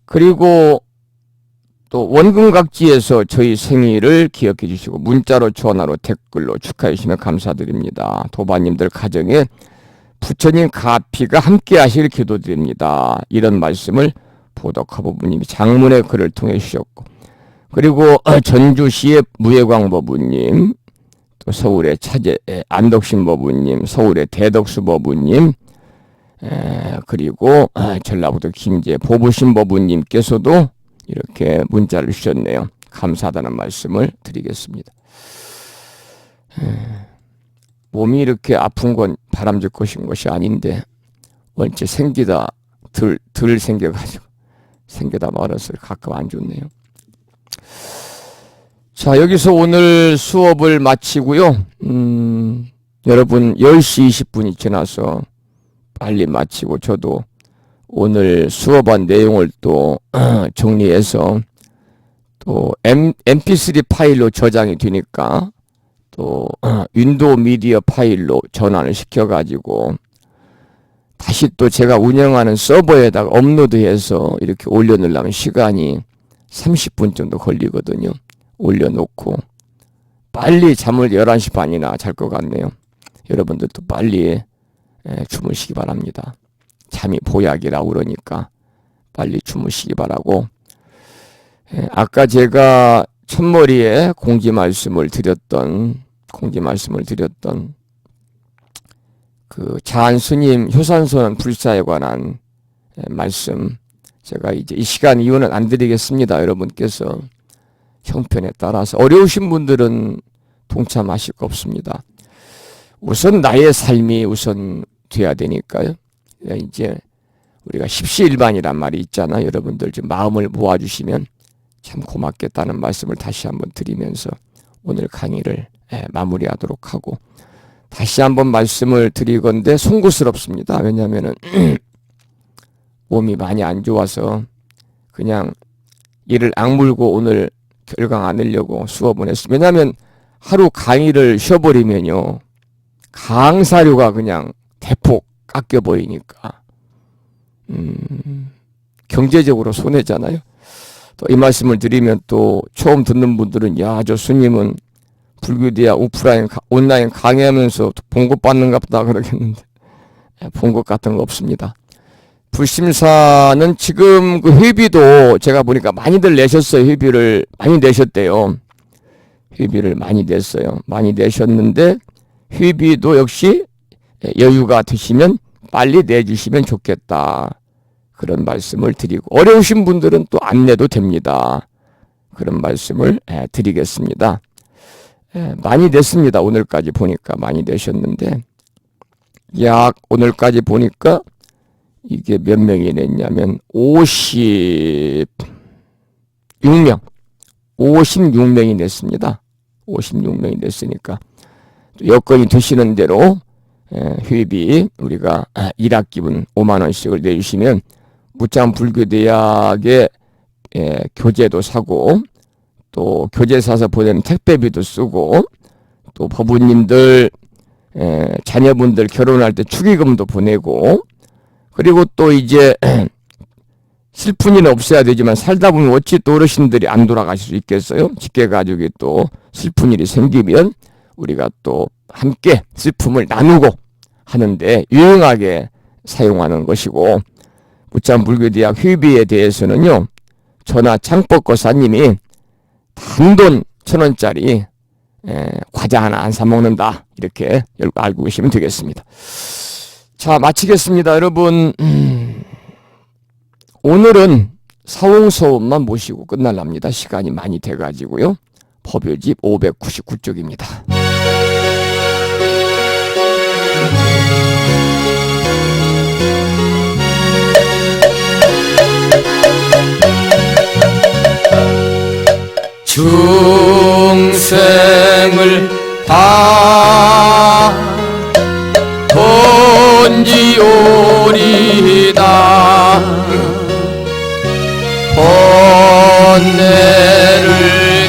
그리고 또 원근각지에서 저희 생일을 기억해 주시고 문자로 전화로 댓글로 축하해 주시면 감사드립니다. 도바님들 가정에 부처님 가피가 함께 하시길 기도드립니다. 이런 말씀을 보덕화법부님이 장문의 글을 통해 주셨고, 그리고 전주시의 무예광법부님, 또 서울의 차제 안덕신법부님, 서울의 대덕수법부님, 그리고 전라북도 김제 보부신법부님께서도 이렇게 문자를 주셨네요. 감사하다는 말씀을 드리겠습니다. 몸이 이렇게 아픈 건 바람질 것인 것이 아닌데 원체 생기다 덜 생겨가지고 생기다 말아서 가끔 안 좋네요. 자, 여기서 오늘 수업을 마치고요. 여러분 10시 20분이 지나서 빨리 마치고 저도 오늘 수업한 내용을 또 정리해서 또 mp3 파일로 저장이 되니까 또 윈도우 미디어 파일로 전환을 시켜가지고 다시 또 제가 운영하는 서버에다가 업로드해서 이렇게 올려놓으려면 시간이 30분 정도 걸리거든요. 올려놓고 빨리 잠을 11시 반이나 잘 것 같네요. 여러분들도 빨리 주무시기 바랍니다. 잠이 보약이라고 그러니까 빨리 주무시기 바라고, 아까 제가 첫머리에 공지 말씀을 드렸던 그 자한스님 효산선 불사에 관한 말씀, 제가 이제 이 시간 이후는 안 드리겠습니다. 여러분께서 형편에 따라서 어려우신 분들은 동참하실 거 없습니다. 우선 나의 삶이 우선 돼야 되니까요. 이제 우리가 십시일반이란 말이 있잖아요. 여러분들 좀 마음을 모아주시면 참 고맙겠다는 말씀을 다시 한번 드리면서 오늘 강의를 마무리하도록 하고, 다시 한번 말씀을 드리건데 송구스럽습니다. 왜냐하면은 몸이 많이 안 좋아서 그냥 이를 악물고 오늘 결강 안 하려고 수업을 했습니다. 왜냐하면 하루 강의를 쉬어버리면요 강사료가 그냥 대폭 깎여 보이니까 경제적으로 손해잖아요. 또 이 말씀을 드리면 또 처음 듣는 분들은 야, 저 스님은 불교대학 오프라인 온라인 강의하면서 봉급 받는가 보다 그러겠는데 봉급 같은 거 없습니다. 불심사는 지금 그 회비도 제가 보니까 많이들 내셨어요. 회비를 많이 내셨대요. 회비를 많이 냈어요. 많이 내셨는데 회비도 역시 여유가 되시면 빨리 내주시면 좋겠다. 그런 말씀을 드리고, 어려우신 분들은 또 안 내도 됩니다. 그런 말씀을 드리겠습니다. 많이 냈습니다. 오늘까지 보니까 많이 내셨는데 약 오늘까지 보니까 이게 몇 명이 냈냐면 56명이 냈습니다. 56명이 냈으니까 여건이 되시는 대로 회비 우리가 1학기분 5만원씩을 내주시면 무창불교대학에 교재도 사고 또 교재 사서 보내는 택배비도 쓰고 또 법우님들 자녀분들 결혼할 때 축의금도 보내고, 그리고 또 이제 슬픈 일은 없어야 되지만 살다 보면 어찌 또 어르신들이 안 돌아가실 수 있겠어요? 직계가족이 또 슬픈 일이 생기면 우리가 또 함께 슬픔을 나누고 하는데 유용하게 사용하는 것이고, 부천 불교대학 회비에 대해서는요, 저나 창법거사님이 단돈 1,000원짜리 과자 하나 안 사 먹는다, 이렇게 알고 계시면 되겠습니다. 자, 마치겠습니다. 여러분, 오늘은 사홍서원만 모시고 끝날랍니다. 시간이 많이 돼가지고요. 법요집 599쪽입니다. 중생을 다 번지오리다. 번뇌를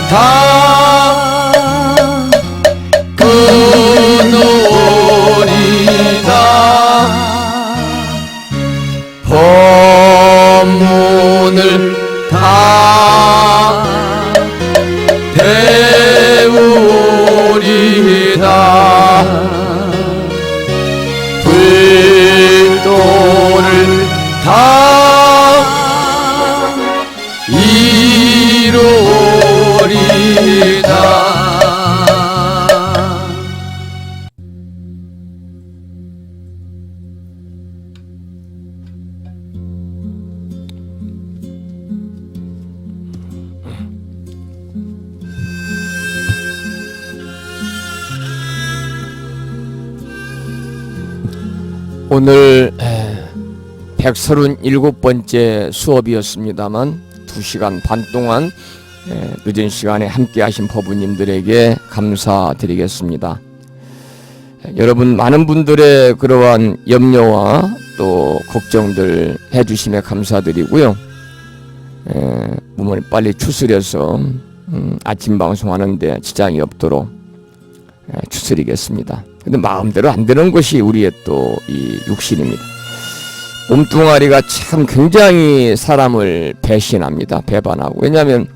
다 끊으리다. 법문을 다 배우리다. 불도를 다 이루리다. 오늘 137번째 수업이었습니다만 2시간 반 동안 늦은 시간에 함께 하신 법우님들에게 감사드리겠습니다. 여러분 많은 분들의 그러한 염려와 또 걱정들 해주심에 감사드리고요. 몸을 빨리 추스려서 아침 방송하는데 지장이 없도록 추스리겠습니다. 근데 마음대로 안 되는 것이 우리의 또 이 육신입니다. 몸뚱아리가 참 굉장히 사람을 배신합니다. 배반하고. 왜냐하면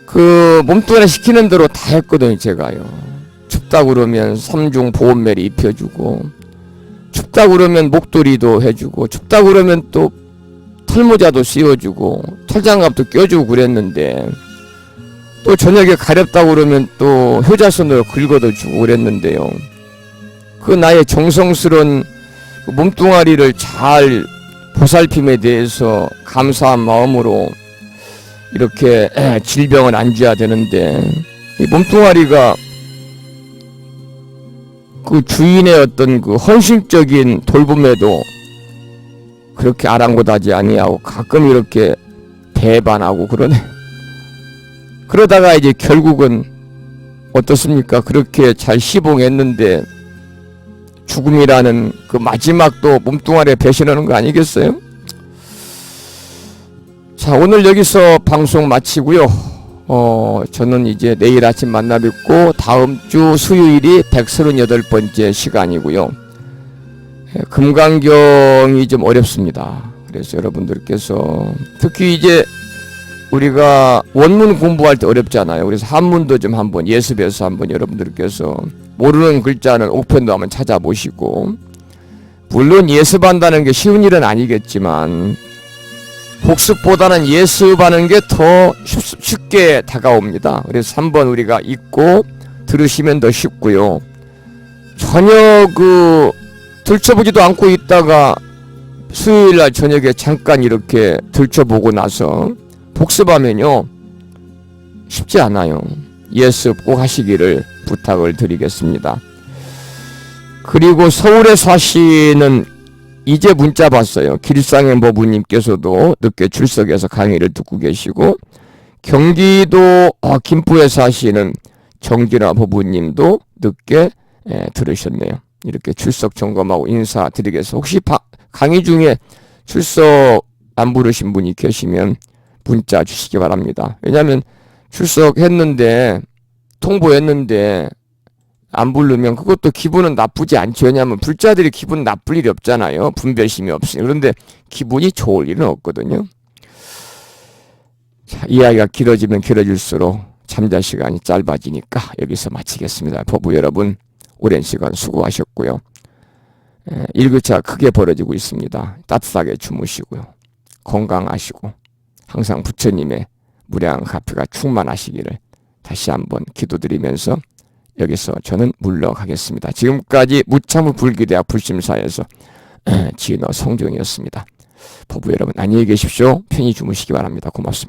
그 몸뚱아리 시키는 대로 다 했거든요. 제가요. 춥다 그러면 3중 보온멜이 입혀주고, 춥다 그러면 목도리도 해주고, 춥다 그러면 또 털모자도 씌워주고, 털장갑도 껴주고 그랬는데, 또 저녁에 가렵다고 그러면 또 효자손으로 긁어도 주고 그랬는데요. 그 나의 정성스러운 몸뚱아리를 잘 보살핌에 대해서 감사한 마음으로 이렇게 질병을 안줘야 되는데, 이 몸뚱아리가 그 주인의 어떤 그 헌신적인 돌봄에도 그렇게 아랑곳하지 아니하고 가끔 이렇게 배반하고 그러네. 그러다가 이제 결국은 어떻습니까? 그렇게 잘 시봉했는데 죽음이라는 그 마지막도 몸뚱아리에 배신하는 거 아니겠어요? 자, 오늘 여기서 방송 마치고요. 저는 이제 내일 아침 만나 뵙고 다음 주 수요일이 138번째 시간이고요. 금강경이 좀 어렵습니다. 그래서 여러분들께서 특히 이제 우리가 원문 공부할 때 어렵잖아요. 그래서 한문도 좀 한번 예습해서 한번 여러분들께서 모르는 글자는 옥편도 한번 찾아보시고, 물론 예습한다는 게 쉬운 일은 아니겠지만 복습보다는 예습하는 게 더 쉽게 다가옵니다. 그래서 한번 우리가 읽고 들으시면 더 쉽고요. 전혀 그 들춰보지도 않고 있다가 수요일날 저녁에 잠깐 이렇게 들춰보고 나서 복습하면요 쉽지 않아요. 예습 꼭 하시기를 부탁을 드리겠습니다. 그리고 서울에 사시는 이제 문자 봤어요. 길상의 법우님께서도 늦게 출석해서 강의를 듣고 계시고, 경기도 김포에 사시는 정진아 법우님도 늦게 들으셨네요. 이렇게 출석 점검하고 인사드리겠습니다. 혹시 강의 중에 출석 안 부르신 분이 계시면 문자 주시기 바랍니다. 왜냐하면 출석했는데 통보했는데 안 부르면 그것도 기분은 나쁘지 않죠. 왜냐하면 불자들이 기분 나쁠 일이 없잖아요. 분별심이 없으니. 그런데 기분이 좋을 일은 없거든요. 자, 이야기가 길어지면 길어질수록 잠자 시간이 짧아지니까 여기서 마치겠습니다. 법부 여러분, 오랜 시간 수고하셨고요. 일교차가 크게 벌어지고 있습니다. 따뜻하게 주무시고요. 건강하시고 항상 부처님의 무량한 가피가 충만하시기를 다시 한번 기도드리면서 여기서 저는 물러가겠습니다. 지금까지 무참의 불기대학 불심사에서 진어 성종이었습니다. 법부 여러분 안녕히 계십시오. 편히 주무시기 바랍니다. 고맙습니다.